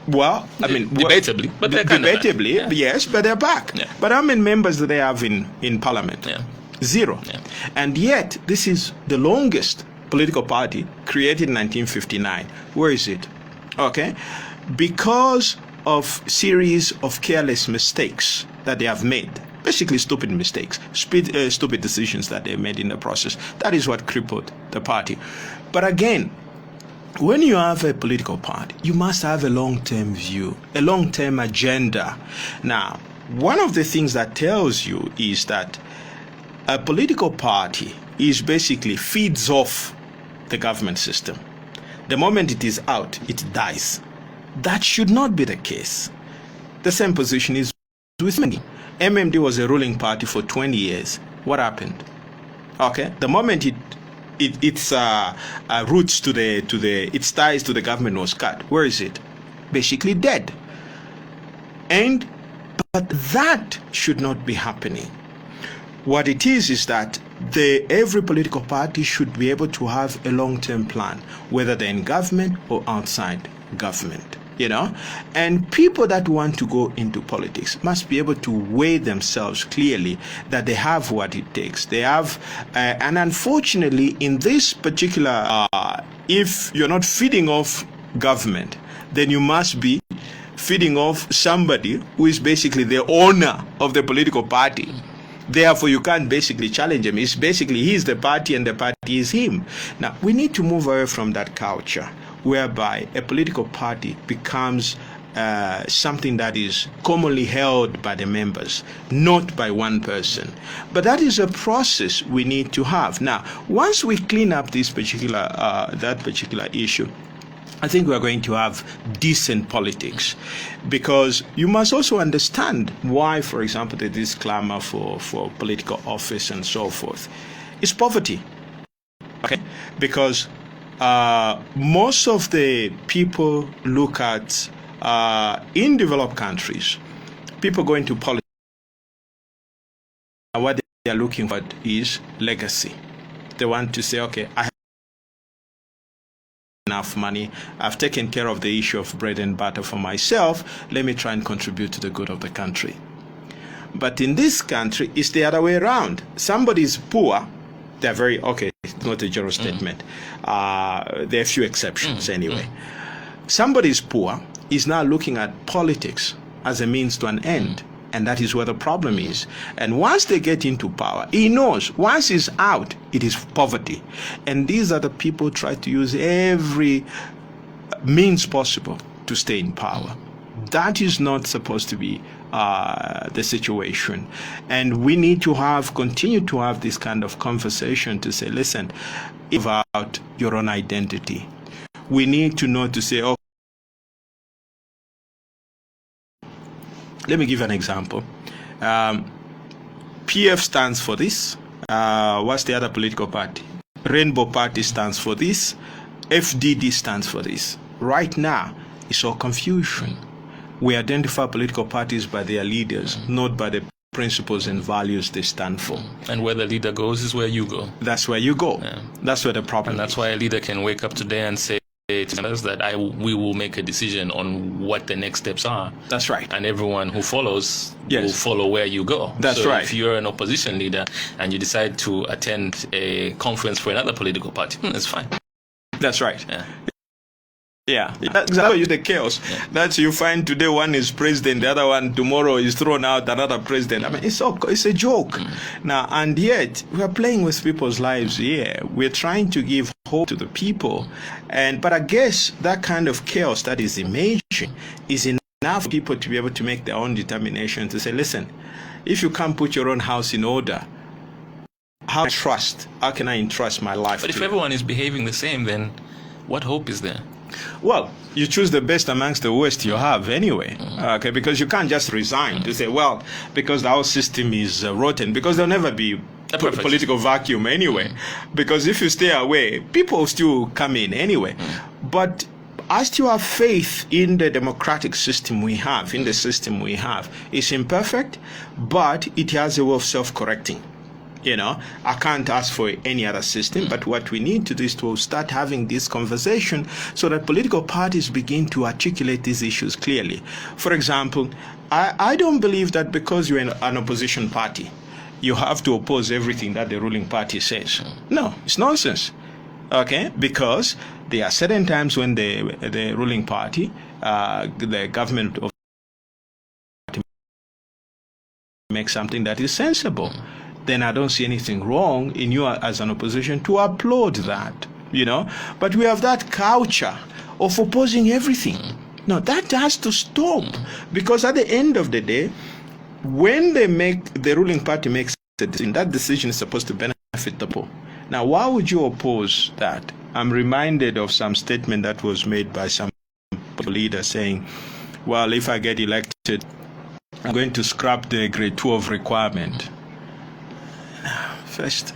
Well, I mean, debatably, but they're kind of back. Debatably, yes, but they're back. Yeah. But how many members do they have in Parliament? Yeah. Zero. Yeah. And yet, this is the longest political party created in 1959. Where is it? Okay, because of series of careless mistakes that they have made. Basically stupid mistakes, stupid decisions that they made in the process. That is what crippled the party. But again, when you have a political party, you must have a long-term view, a long-term agenda. Now, one of the things that tells you is that a political party is basically feeds off the government system. The moment it is out, it dies. That should not be the case. The same position is with MMD. MMD was a ruling party for 20 years. What happened? Okay, the moment its roots its ties to the government was cut. Where is it? Basically dead. But that should not be happening. What it is that every political party should be able to have a long-term plan, whether they're in government or outside government. And people that want to go into politics must be able to weigh themselves clearly that they have what it takes. They have, and unfortunately, in this particular, if you're not feeding off government, then you must be feeding off somebody who is basically the owner of the political party. Therefore, you can't basically challenge him. It's basically he's the party and the party is him. Now, we need to move away from that culture whereby a political party becomes something that is commonly held by the members, not by one person. But that is a process we need to have. Now, once we clean up this that particular issue, I think we are going to have decent politics, because you must also understand why, for example, there is clamor for political office and so forth. It's poverty, okay? Because most of the people look at, in developed countries, people go into politics, what they are looking for is legacy. They want to say, okay, I have enough money, I've taken care of the issue of bread and butter for myself, let me try and contribute to the good of the country. But in this country, it's the other way around. Somebody is poor, they're very, okay, it's not a general statement. There are a few exceptions anyway. Somebody is poor, is now looking at politics as a means to an end. And that is where the problem is. And once they get into power, he knows once he's out, it is poverty. And these are the people who try to use every means possible to stay in power. That is not supposed to be the situation. And we need to continue to have this kind of conversation to say, listen, about your own identity. We need to know to say, oh, let me give an example. PF stands for this. What's the other political party? Rainbow Party stands for this. FDD stands for this. Right now, it's all confusion. We identify political parties by their leaders, not by the principles and values they stand for. And where the leader goes is where you go. That's where you go. Yeah. That's where the problem is. And that's why a leader can wake up today and say to us that we will make a decision on what the next steps are. That's right. And everyone who follows will follow where you go. That's right. If you're an opposition leader and you decide to attend a conference for another political party, that's fine. That's right. Yeah. Yeah, that's exactly the chaos. Yeah. That you find today one is president, the other one tomorrow is thrown out, another president. I mean, it's a joke. Now, and yet we are playing with people's lives here. We're trying to give hope to the people, but I guess that kind of chaos that is emerging is enough for people to be able to make their own determination to say, listen, if you can't put your own house in order, how can I entrust my life? But if everyone is behaving the same, then what hope is there? Well, you choose the best amongst the worst you have anyway, okay? Because you can't just resign to say, well, because our system is rotten, because there'll never be a political vacuum anyway. Because if you stay away, people still come in anyway. But I still have faith in the democratic system we have, in the system we have. It's imperfect, but it has a way of self-correcting. I can't ask for any other system, but what we need to do is to start having this conversation so that political parties begin to articulate these issues clearly. For example, I don't believe that because you're an opposition party, you have to oppose everything that the ruling party says. No, it's nonsense. Okay, because there are certain times when the ruling party, the government of makes something that is sensible, then I don't see anything wrong in you as an opposition to applaud that, But we have that culture of opposing everything. No, that has to stop, because at the end of the day, when the ruling party makes a decision, that decision is supposed to benefit the poor. Now, why would you oppose that? I'm reminded of some statement that was made by some leader saying, well, if I get elected, I'm going to scrap the grade 12 requirement. First,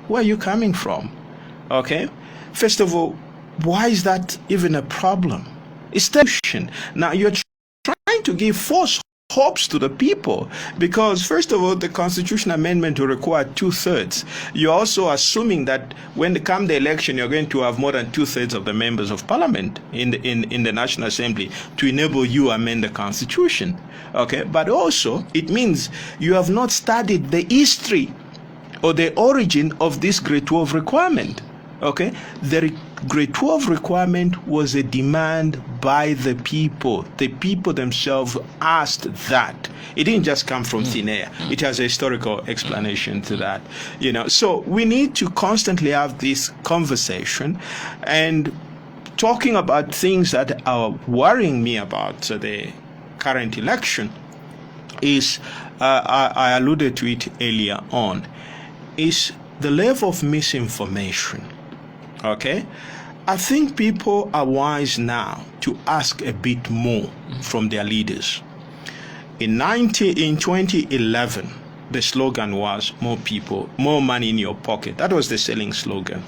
where are you coming from? Okay? First of all, why is that even a problem? It's tension. Now, you're trying to give false hopes to the people, because first of all, the constitution amendment will require 2/3. You're also assuming that when come the election, you're going to have more than 2/3 of the members of parliament in the National Assembly to enable you amend the constitution. Okay, but also it means you have not studied the history or the origin of this grade 12 requirement. Okay, the grade 12 requirement was a demand by the people. The people themselves asked that. It didn't just come from thin air. It has a historical explanation to that. So we need to constantly have this conversation and talking about things that are worrying me about the current election is, I alluded to it earlier on, is the level of misinformation. Okay, I think people are wise now to ask a bit more from their leaders. In 2011, the slogan was more people, more money in your pocket. That was the selling slogan.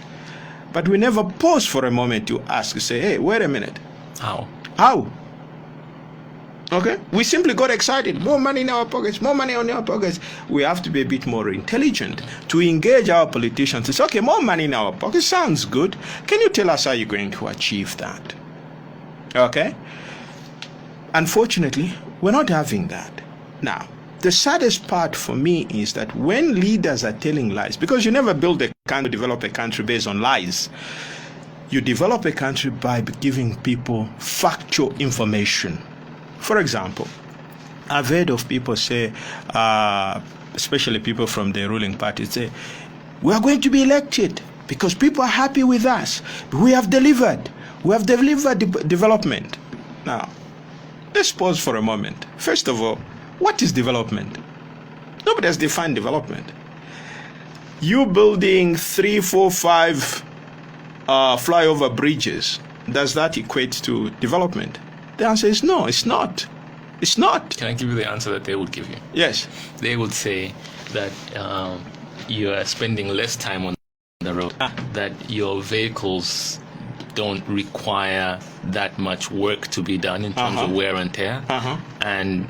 But we never paused for a moment to ask, say, hey, wait a minute. How? Okay, we simply got excited. More money in our pockets, more money on our pockets. We have to be a bit more intelligent to engage our politicians. It's okay, more money in our pockets sounds good. Can you tell us how you're going to achieve that? Okay. Unfortunately, we're not having that. Now, the saddest part for me is that when leaders are telling lies, because you never build a country, develop a country based on lies. You develop a country by giving people factual information. For example, I've heard of people say, especially people from the ruling party, say, we are going to be elected because people are happy with us. We have delivered. We have delivered development. Now, let's pause for a moment. First of all, what is development? Nobody has defined development. You building 3, 4, 5 flyover bridges, does that equate to development? The answer is no, it's not. It's not. Can I give you the answer that they would give you? Yes. They would say that you are spending less time on the road, that your vehicles don't require that much work to be done in terms of wear and tear. And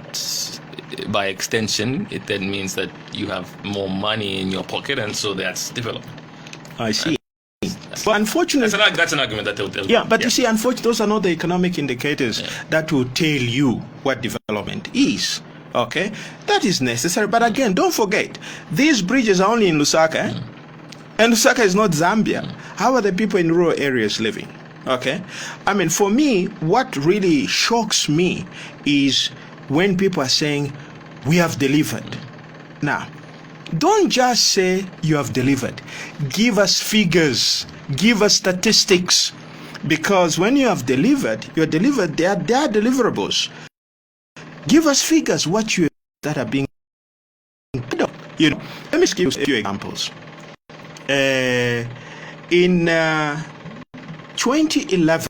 by extension, it then means that you have more money in your pocket, and so that's development. I see. But unfortunately, that's an argument that they'll yeah, but you see, unfortunately, those are not the economic indicators that will tell you what development is. Okay, that is necessary. But again, don't forget, these bridges are only in Lusaka, and Lusaka is not Zambia. How are the people in rural areas living? Okay, for me, what really shocks me is when people are saying we have delivered. Now, don't just say you have delivered. Give us figures. Give us statistics. Because when you have delivered, they are deliverables. Give us figures, that are being. Let me give you a few examples. In 2011,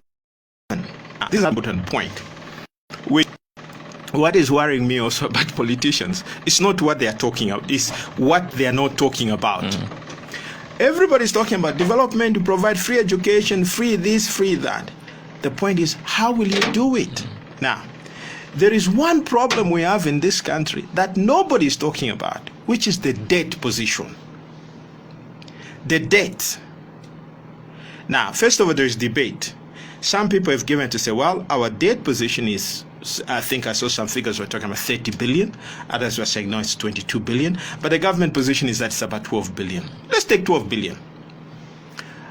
this is an important point. What is worrying me also about politicians is not what they are talking about, it's what they are not talking about. Everybody's talking about development, to provide free education, free this, free that. The point is, how will you do it? Now, there is one problem we have in this country that nobody is talking about, which is the debt position. The debt. Now, first of all, there is debate. Some people have given to say, well, our debt position is, I think I saw some figures were talking about 30 billion. Others were saying, no, it's 22 billion. But the government position is that it's about 12 billion. Let's take 12 billion.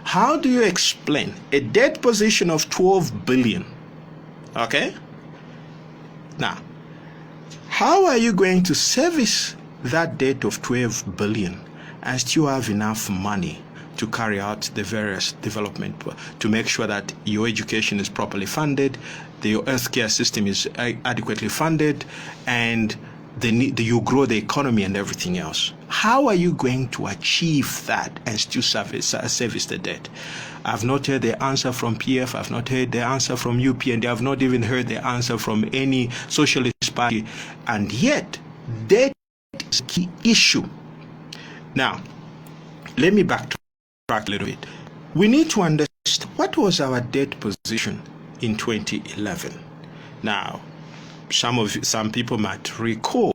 How do you explain a debt position of 12 billion? Okay? Now, how are you going to service that debt of 12 billion and still have enough money to carry out the various development, to make sure that your education is properly funded, your healthcare system is adequately funded, and you grow the economy and everything else? How are you going to achieve that and still service the debt? I've not heard the answer from PF, I've not heard the answer from UP, and I've not even heard the answer from any socialist party. And yet, debt is a key issue. Now, let me backtrack a little bit. We need to understand what was our debt position in 2011. Now, some people might recall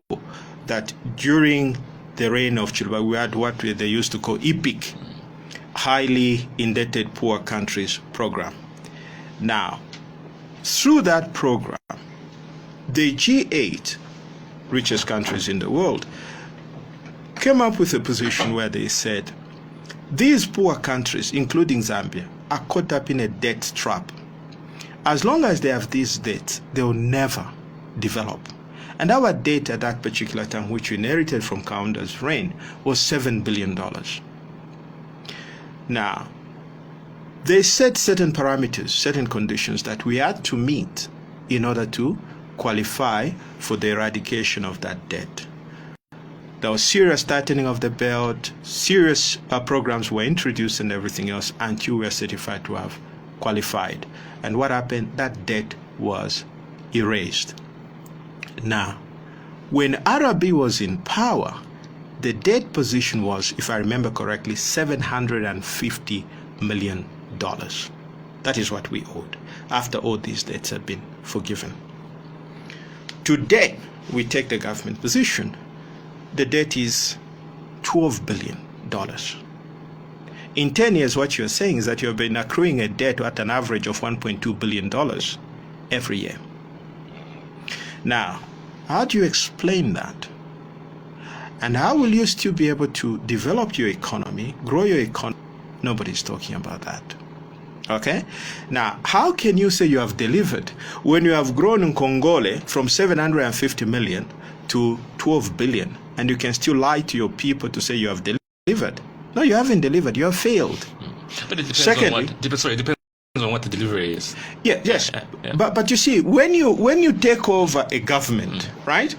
that during the reign of Chiluba, we had what they used to call EPIC, Highly Indebted Poor Countries Program. Now, through that program, the G8 richest countries in the world came up with a position where they said, these poor countries, including Zambia, are caught up in a debt trap. As long as they have these debts, they will never develop. And our debt at that particular time, which we inherited from Kaunda's reign, was $7 billion. Now, they set certain parameters, certain conditions that we had to meet in order to qualify for the eradication of that debt. There was serious tightening of the belt, serious programs were introduced and everything else until we were certified to have qualified. And what happened? That debt was erased. Now, when RRB was in power, the debt position was, if I remember correctly, $750 million. That is what we owed after all these debts had been forgiven. Today, we take the government position. The debt is $12 billion. In 10 years, what you're saying is that you've been accruing a debt at an average of $1.2 billion every year. Now, how do you explain that? And how will you still be able to develop your economy, grow your economy? Nobody's talking about that. Okay? Now, how can you say you have delivered when you have grown in Congole from 750 million to 12 billion, and you can still lie to your people to say you have delivered? No, you haven't delivered. You have failed. But it depends it depends on what the delivery is. Yeah, yes. But you see, when you take over a government, right?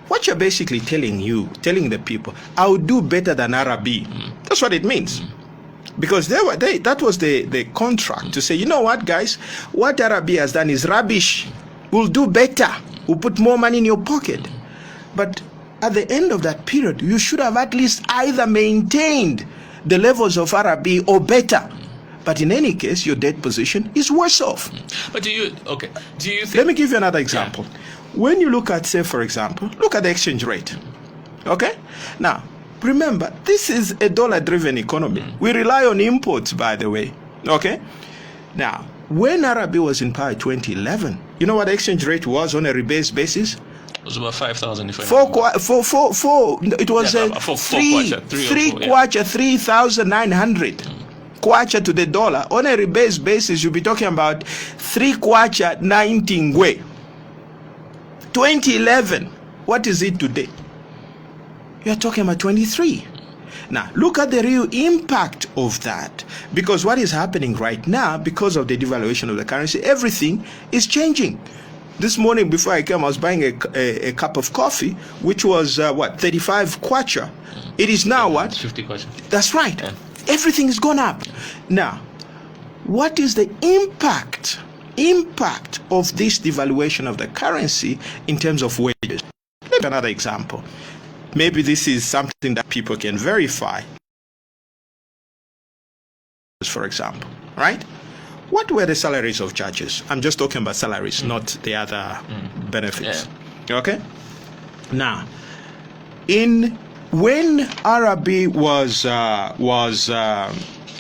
What you're basically telling the people, I'll do better than RRB. That's what it means. Because that was the contract to say, you know what, guys, what RRB has done is rubbish. We'll do better. We'll put more money in your pocket. But at the end of that period, you should have at least either maintained the levels of RRB or better. But in any case, your debt position is worse off. But do you think... Let me give you another example. Yeah. When you look at, say, for example, look at the exchange rate. Okay? Now, remember, this is a dollar-driven economy. We rely on imports, by the way. Okay? Now, when RRB was in power in 2011, you know what the exchange rate was on a rebased basis? It was about 5,000. It was three kwacha, 3,900 kwacha to the dollar. On a rebased basis, you'll be talking about 3 kwacha 90 ngwe. 2011, what is it today? You're talking about 23. Now, look at the real impact of that. Because what is happening right now, because of the devaluation of the currency, everything is changing. This morning, before I came, I was buying a cup of coffee, which was, 35 kwacha. It is now what? 50 kwacha. That's right. Yeah. Everything has gone up. Now, what is the impact of this devaluation of the currency in terms of wages? Let's take another example. Maybe this is something that people can verify. For example, right? what were the salaries of judges? I'm just talking about salaries, not the other benefits. Yeah. Okay? Now, when Arabi was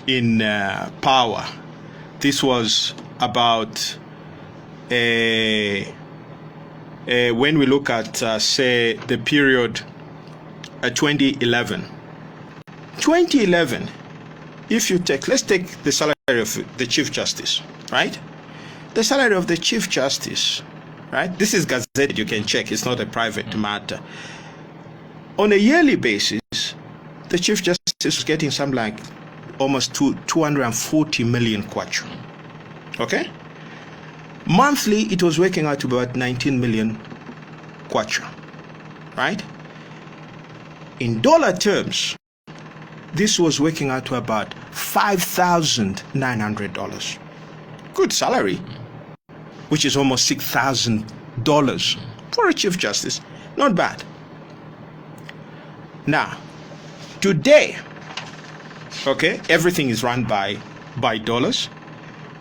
in power, this was about when we look at say the period 2011. 2011, if you let's take the salary of the Chief Justice, right? The salary of the Chief Justice, right? This is gazetted, you can check, it's not a private matter. On a yearly basis, the Chief Justice was getting something like almost 240 million kwacha. Okay? Monthly, it was working out to about 19 million kwacha, right? In dollar terms, this was working out to about $5,900. Good salary, which is almost $6,000 for a Chief Justice. Not bad. Now, today, okay, everything is run by dollars.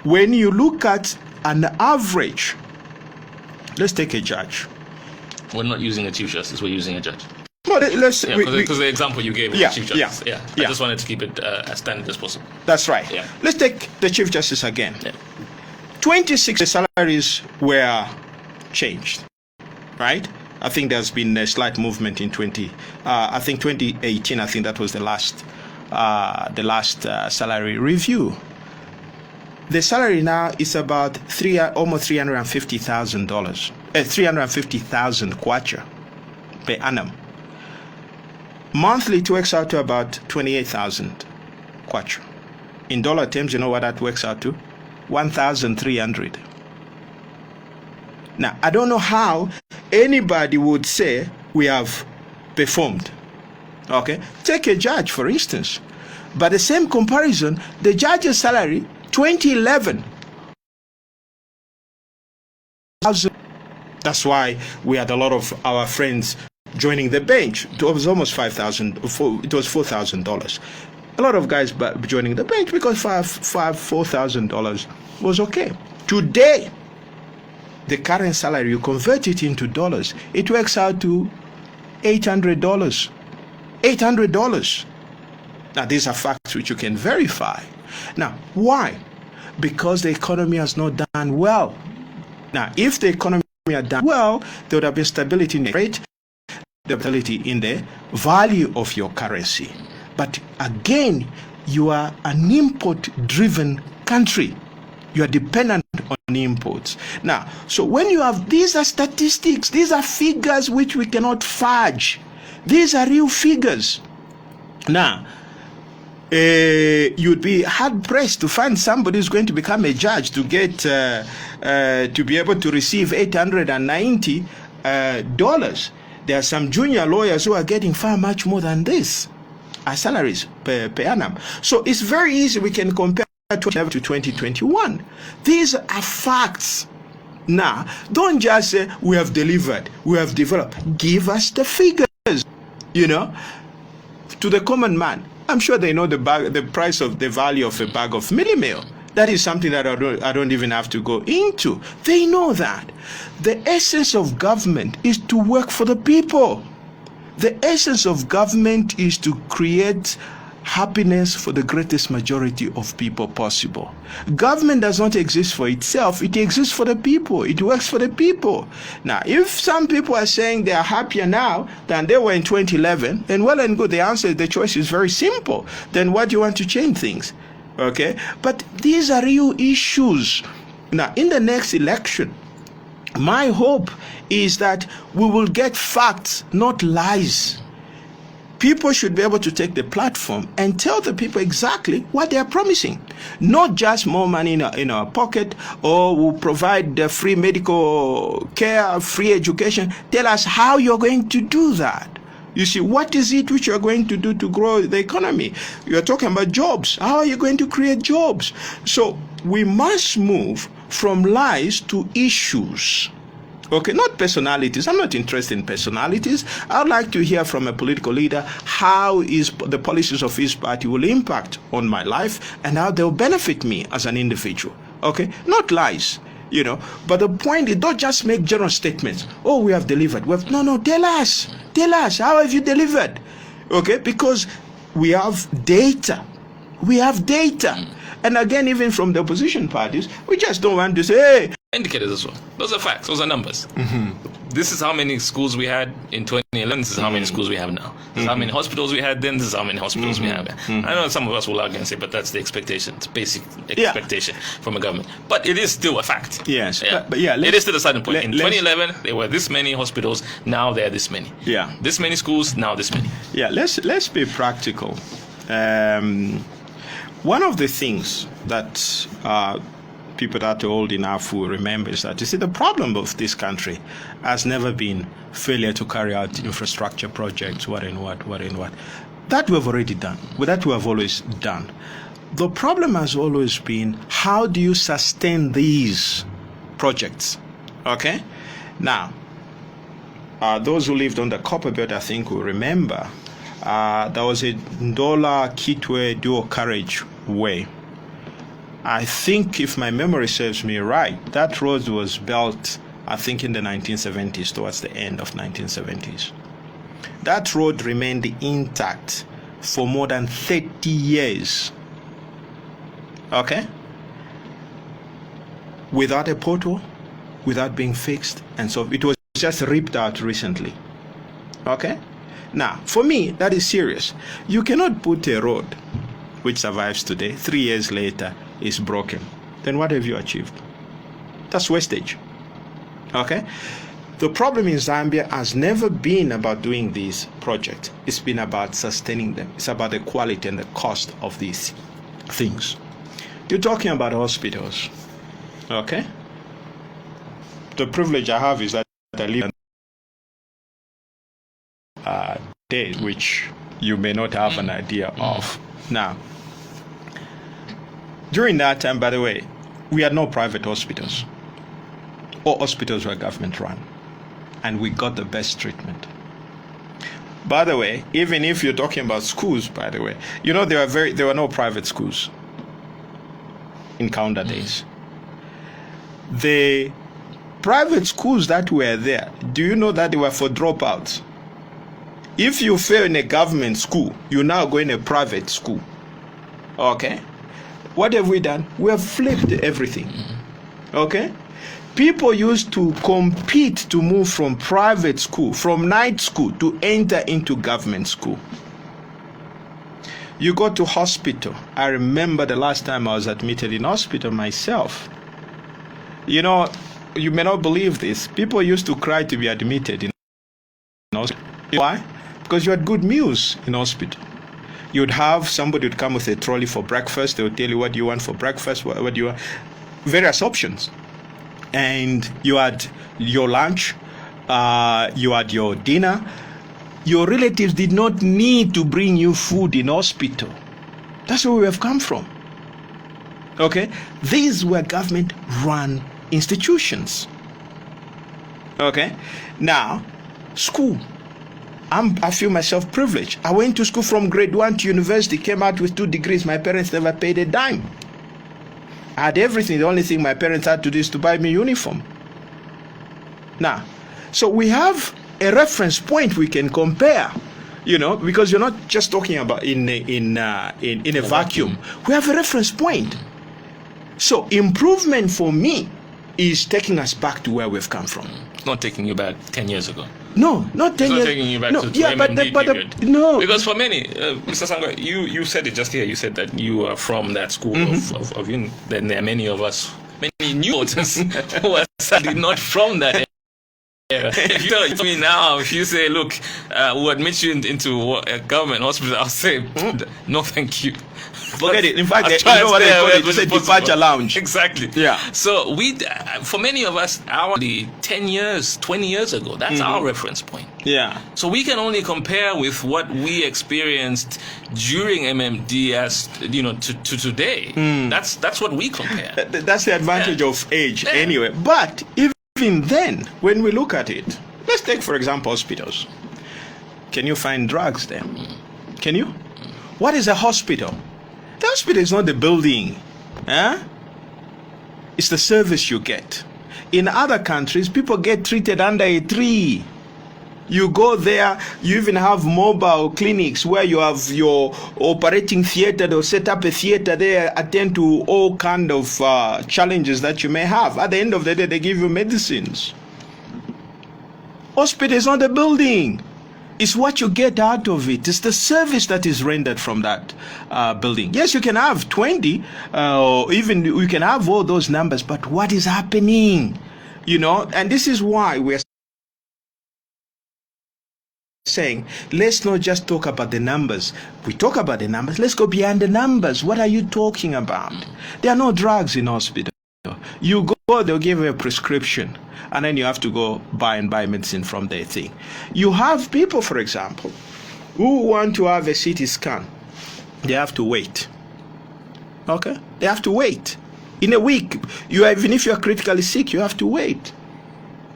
When you look at an average, let's take a judge. We're not using a Chief Justice, we're using a judge. Well, let's because the example you gave was Chief Justice. Yeah. I just wanted to keep it as standard as possible. That's right. Yeah. Let's take the Chief Justice again. Yeah. 26 salaries were changed, right? I think there's been a slight movement in 2018. I think that was the last salary review. The salary now is about almost $350,000, 350,000 kwacha per annum. Monthly, it works out to about 28,000 kwacha. In dollar terms, you know what that works out to? 1,300. Now, I don't know how anybody would say we have performed. Okay? Take a judge, for instance. By the same comparison, the judge's salary, 2011. That's why we had a lot of our friends joining the bench. It was almost $5,000. It was $4,000. A lot of guys joining the bench because $4,000 was okay. Today, the current salary, you convert it into dollars, it works out to $800. $800. Now, these are facts which you can verify. Now, why? Because the economy has not done well. Now, if the economy had done well, there would have been stability in the rate, stability in the value of your currency. But again, you are an import-driven country. You are dependent on imports. Now, so when you have, these are statistics, these are figures which we cannot fudge. These are real figures. Now, you'd be hard-pressed to find somebody who's going to become a judge to get, to be able to receive $890. There are some junior lawyers who are getting far much more than this as salaries per annum. So it's very easy. We can compare 2011 to 2021. These are facts. Now, don't just say we have delivered, we have developed. Give us the figures, you know, to the common man. I'm sure they know the price of the value of a bag of milli meal. That is something that I don't even have to go into. They know that. The essence of government is to work for the people. The essence of government is to create happiness for the greatest majority of people possible. Government does not exist for itself. It exists for the people. It works for the people. Now, if some people are saying they are happier now than they were in 2011, then well and good. The choice is very simple. Then why do you want to change things? Okay? But these are real issues. Now, in the next election, my hope is that we will get facts, not lies. People should be able to take the platform and tell the people exactly what they are promising. Not just more money in our pocket, or we'll provide free medical care, free education. Tell us how you're going to do that. You see, what is it which you're going to do to grow the economy? You're talking about jobs. How are you going to create jobs? So we must move from lies to issues. Okay, not personalities. I'm not interested in personalities. I'd like to hear from a political leader how the policies of his party will impact on my life and how they'll benefit me as an individual. Okay, not lies. But the point is, don't just make general statements. Oh, we have delivered. No, tell us, how have you delivered? Okay, because we have data. And again, even from the opposition parties, we just don't want to say, hey. Indicators as well. Those are facts. Those are numbers. This is how many schools we had in 2011. This is how many schools we have now. This is how many hospitals we had then. This is how many hospitals we have. I know some of us will argue and say, but that's the expectation. It's basic expectation from a government. But it is still a fact. Yes. But it is still a starting point. In 2011, there were this many hospitals. Now there are this many. Yeah. This many schools. Now this many. Yeah. Let's be practical. One of the things that people that are old enough will remember is that, you see, the problem of this country has never been failure to carry out infrastructure projects, what. That we have already done. That we have always done. The problem has always been, how do you sustain these projects? Okay? Now, those who lived on the Copper Belt, I think, will remember there was a Ndola Kitwe dual carriage way. I think, if my memory serves me right, that road was built, I think, in the 1970s, towards the end of 1970s. That road remained intact for more than 30 years. Okay? Without a pothole, without being fixed, and so it was just ripped out recently. Okay? Now, for me, that is serious. You cannot put a road which survives today, 3 years later, is broken. Then what have you achieved? That's wastage. Okay? The problem in Zambia has never been about doing these projects. It's been about sustaining them. It's about the quality and the cost of these things. You're talking about hospitals. Okay? The privilege I have is that I live in days which you may not have an idea of. Now, during that time, by the way, we had no private hospitals. All hospitals were government run. And we got the best treatment. By the way, even if you're talking about schools, by the way, there were no private schools in Kaunda days. The private schools that were there, do you know that they were for dropouts? If you fail in a government school, you now go in a private school. Okay? What have we done? We have flipped everything. Okay? People used to compete to move from private school, from night school, to enter into government school. You go to hospital. I remember the last time I was admitted in hospital myself. You may not believe this. People used to cry to be admitted in hospital. Why? Because you had good meals in hospital. You'd have somebody would come with a trolley for breakfast. They would tell you what do you want for breakfast, what do you want, various options. And you had your lunch, you had your dinner. Your relatives did not need to bring you food in hospital. That's where we have come from. Okay? These were government-run institutions. Okay? Now, school. I feel myself privileged. I went to school from grade 1 to university, came out with 2 degrees. My parents never paid a dime. I had everything. The only thing my parents had to do is to buy me uniform. Now, so we have a reference point we can compare, because you're not just talking about in a vacuum. We have a reference point. So improvement for me is taking us back to where we've come from. It's not taking you back 10 years ago. No, not 10 years. It's not taking you back to MMD period. No. Because for many, Mr. Sangwa, you said it just here. You said that you are from that school of then there are many of us, many new voters who are sadly not from that area. If you tell me now, if you say, look, we'll admit you into a government hospital, I'll say, no, thank you. Forget it. In fact, you know what they call it? It's a departure lounge. Exactly. Yeah. So for many of us, 10 years, 20 years ago, that's our reference point. Yeah. So we can only compare with what we experienced during MMD as to today. That's what we compare. That's the advantage of age, anyway. But even then, when we look at it, let's take, for example, hospitals. Can you find drugs there? Can you? What is a hospital? The hospital is not the building. It's the service you get. In other countries, people get treated under a tree. You go there, you even have mobile clinics where you have your operating theater. They'll set up a theater there, attend to all kind of challenges that you may have. At the end of the day, they give you medicines. Hospital is not a building. It's what you get out of it. It's the service that is rendered from that building. Yes, you can have 20, or even you can have all those numbers, but what is happening? And this is why we're saying, let's not just talk about the numbers. We talk about the numbers, let's go beyond the numbers. What are you talking about? There are no drugs in hospital. You go, they'll give you a prescription, and then you have to go buy medicine from their thing. You have people, for example, who want to have a CT scan. They have to wait. Okay? They have to wait. In a week, even if you are critically sick, you have to wait.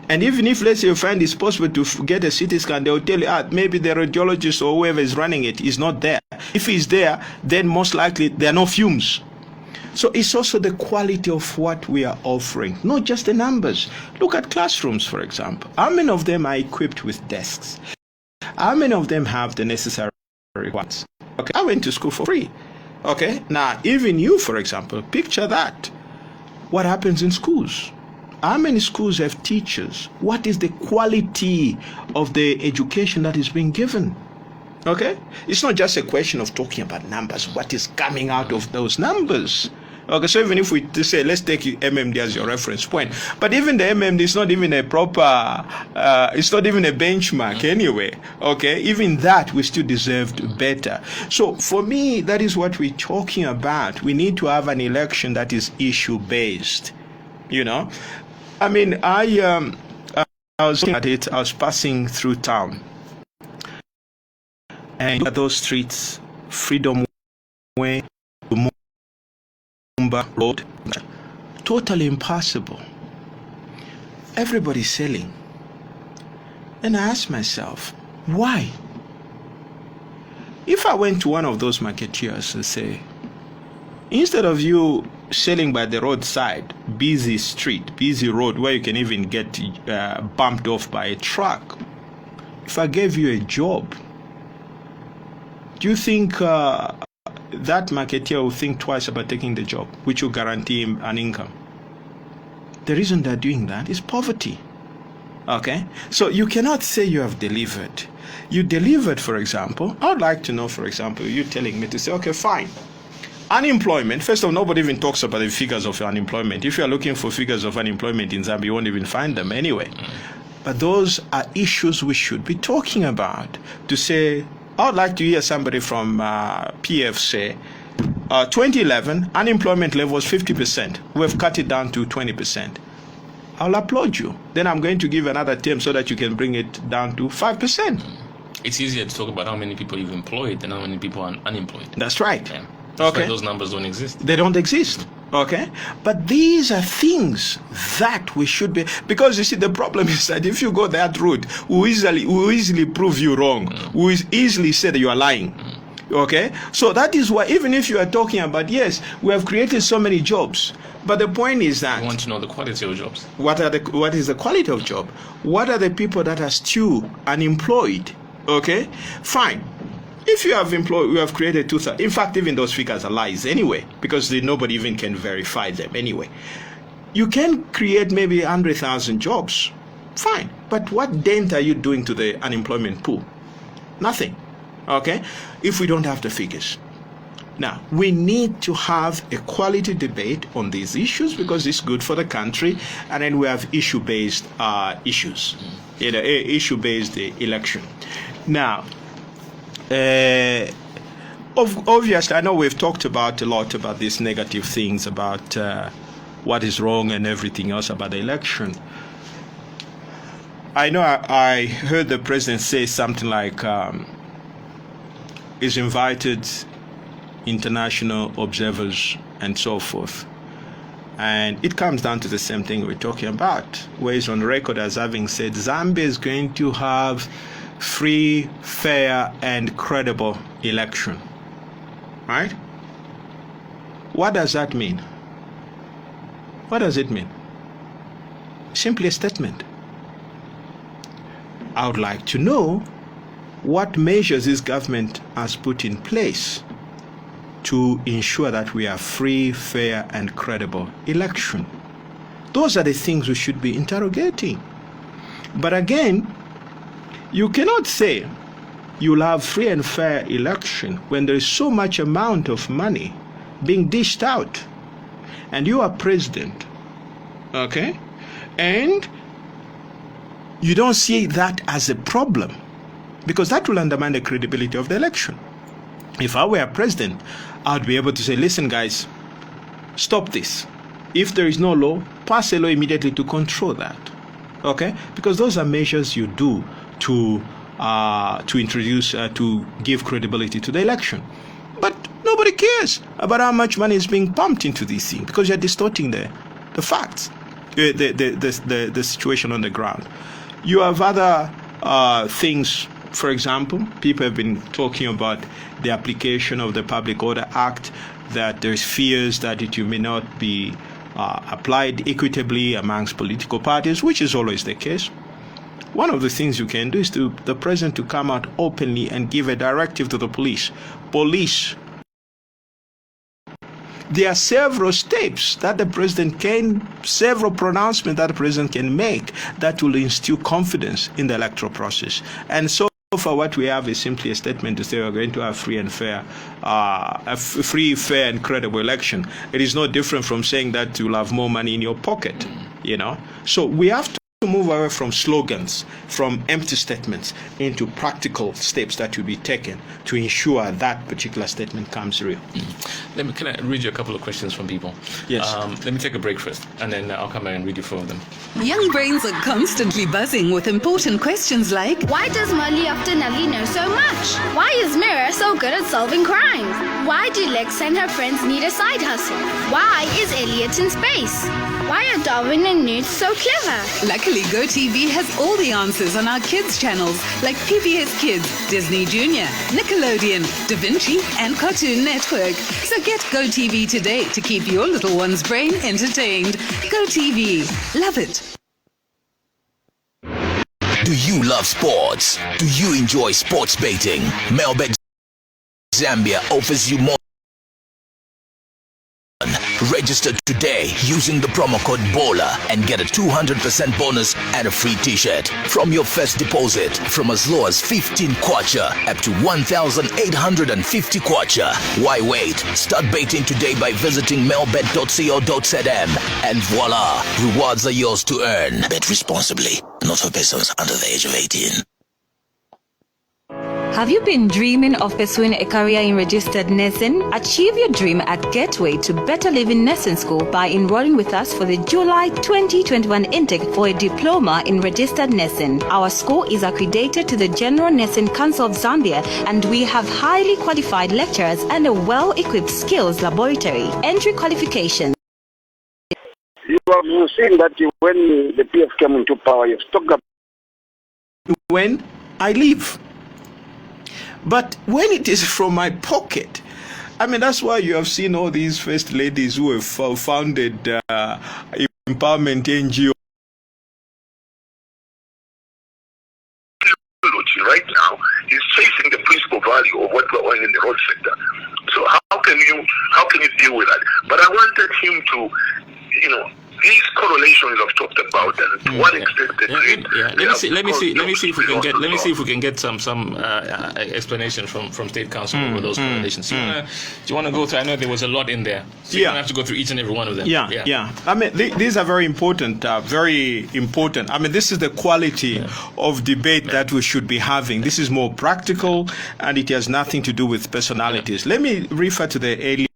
And even if, let's say, you find it's possible to get a CT scan, they'll tell you, maybe the radiologist or whoever is running it is not there. If he's there, then most likely there are no fumes. So it's also the quality of what we are offering, not just the numbers. Look at classrooms, for example. How many of them are equipped with desks? How many of them have the necessary requirements? Okay, I went to school for free. Okay, now even you, for example, picture that. What happens in schools? How many schools have teachers? What is the quality of the education that is being given? Okay? It's not just a question of talking about numbers. What is coming out of those numbers? Okay, so even if we say, let's take MMD as your reference point, but even the MMD is not even a proper, it's not even a benchmark anyway. Okay, even that we still deserved better. So for me, that is what we're talking about. We need to have an election that is issue-based. I mean, I was looking at it. I was passing through town, and look at those streets: Freedom Way, Lumumba Road, totally impassable. Everybody's selling. And I asked myself, why? If I went to one of those marketeers and say, instead of you selling by the roadside, busy street, busy road where you can even get bumped off by a truck, if I gave you a job, do you think that marketeer will think twice about taking the job, which will guarantee him an income? The reason they're doing that is poverty. Okay? So you cannot say you have delivered. You delivered, for example. I would like to know, for example, you telling me to say, okay, fine. Unemployment, first of all, nobody even talks about the figures of unemployment. If you are looking for figures of unemployment in Zambia, you won't even find them anyway. But those are issues we should be talking about. To say, I would like to hear somebody from PF say, 2011, unemployment level was 50%. We've cut it down to 20%. I'll applaud you. Then I'm going to give another term so that you can bring it down to 5%. It's easier to talk about how many people you've employed than how many people are unemployed. That's right. Yeah. Okay. Those numbers don't exist. They don't exist. Okay. But these are things that we should be, because you see, the problem is that if you go that route, we easily prove you wrong. We easily say that you are lying. Okay. So that is why, even if you are talking about, yes, we have created so many jobs, but the point is that we want to know the quality of jobs. What is the quality of job? What are the people that are still unemployed? Okay. Fine. If you have employed, we have created 2,000. In fact, even those figures are lies anyway, because nobody even can verify them anyway. You can create maybe 100,000 jobs. Fine. But what dent are you doing to the unemployment pool? Nothing. Okay? If we don't have the figures. Now, we need to have a quality debate on these issues because it's good for the country, and then we have issue-based issues. Issue-based election. Now, obviously, I know we've talked about a lot about these negative things, about what is wrong and everything else about the election. I know I heard the president say something like he's invited international observers and so forth. And it comes down to the same thing we're talking about, where he's on record as having said Zambia is going to have free, fair, and credible election. Right? What does that mean? What does it mean? Simply a statement. I would like to know what measures this government has put in place to ensure that we have free, fair, and credible election. Those are the things we should be interrogating. But again, you cannot say you'll have free and fair election when there is so much amount of money being dished out and you are president, okay? And you don't see that as a problem, because that will undermine the credibility of the election. If I were a president, I'd be able to say, listen guys, stop this. If there is no law, pass a law immediately to control that, okay? Because those are measures you do to introduce, to give credibility to the election. But nobody cares about how much money is being pumped into these things, because you're distorting the facts, the situation on the ground. You have other things. For example, people have been talking about the application of the Public Order Act, that there's fears that it may not be applied equitably amongst political parties, which is always the case. One of the things you can do is to the president to come out openly and give a directive to the police. Police, there are several steps that the president can, several pronouncements that the president can make that will instill confidence in the electoral process. And so far what we have is simply a statement to say we're going to have free and fair, fair and credible election. It is no different from saying that you'll have more money in your pocket, you know. So we have to move away from slogans, from empty statements, into practical steps that will be taken to ensure that particular statement comes real. Can I read you a couple of questions from people? Yes. Let me take a break first, and then I'll come back and read you 4 of them. Young brains are constantly buzzing with important questions like, why does Molly often Nelly know so much? Why is Mira so good at solving crimes? Why do Lex and her friends need a side hustle? Why is Elliot in space? Why are Darwin and Newt so clever? Luckily, GoTV has all the answers on our kids' channels like PBS Kids, Disney Junior, Nickelodeon, Da Vinci, and Cartoon Network. So get GoTV today to keep your little one's brain entertained. GoTV. Love it. Do you love sports? Do you enjoy sports betting? Melbet Zambia offers you more. Register today using the promo code BOLA and get a 200% bonus and a free t-shirt from your first deposit from as low as 15 kwacha up to 1,850 kwacha. Why wait? Start betting today by visiting melbet.co.zm and voila, rewards are yours to earn. Bet responsibly, not for persons under the age of 18. Have you been dreaming of pursuing a career in registered nursing? Achieve your dream at Gateway to Better Living Nursing School by enrolling with us for the July 2021 intake for a diploma in registered nursing. Our school is accredited to the General Nursing Council of Zambia, and we have highly qualified lecturers and a well-equipped skills laboratory. Entry qualifications. You have seen that when the PF came into power, you've talked about when I leave. But when it is from my pocket, I mean, that's why you have seen all these first ladies who have founded empowerment NGO. Right now is facing the principal value of what we're owing in the road sector. So how can you deal with that? But I wanted him to, these correlations I've talked about, and to what extent they create. Let me see if we can get some explanation from State Council over those correlations. Do you want to go through? I know there was a lot in there, so you don't have to go through each and every one of them. Yeah. I mean, these are very important. I mean, this is the quality of debate that we should be having. This is more practical, and it has nothing to do with personalities. Let me refer to the earlier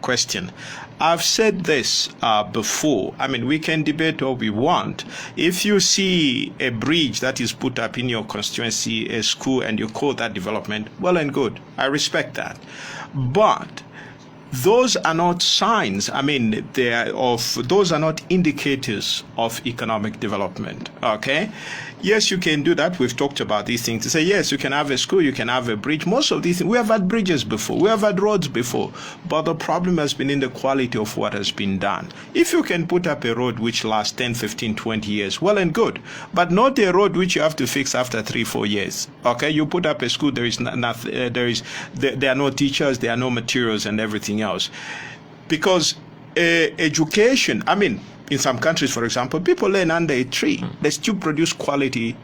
question. I've said this before. I mean, we can debate all we want. If you see a bridge that is put up in your constituency, a school, and you call that development, well and good. I respect that. But those are not signs. I mean, those are not indicators of economic development. Okay? Yes, you can do that. We've talked about these things. To say, yes, you can have a school, you can have a bridge. Most of these things, we have had bridges before, we have had roads before. But the problem has been in the quality of what has been done. If you can put up a road which lasts 10, 15, 20 years, well and good. But not a road which you have to fix after 3, 4 years. Okay, you put up a school, there is nothing, there are no teachers, there are no materials and everything else. Because education, I mean, in some countries, for example, people learn under a tree. They still produce quality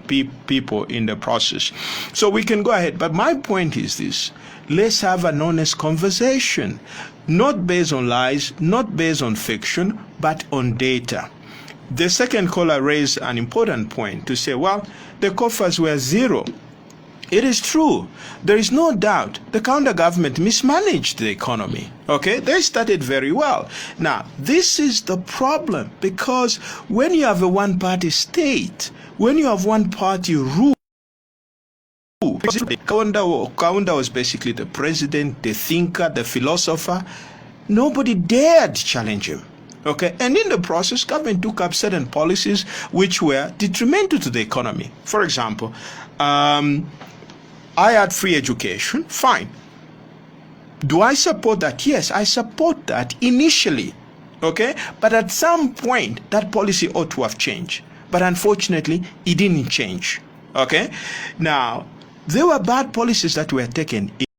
people in the process. So we can go ahead. But my point is this. Let's have an honest conversation. Not based on lies, not based on fiction, but on data. The second caller raised an important point to say, well, the coffers were zero. It is true. There is no doubt the counter government mismanaged the economy. Okay, they started very well. Now, this is the problem, because when you have a one-party state, when you have one-party rule, Kaunda was basically the president, the thinker, the philosopher. Nobody dared challenge him. Okay, and in the process, government took up certain policies which were detrimental to the economy. For example, I had free education, fine. Do I support that? Yes, I support that initially, okay? But at some point, that policy ought to have changed. But unfortunately, it didn't change, okay? Now, there were bad policies that were taken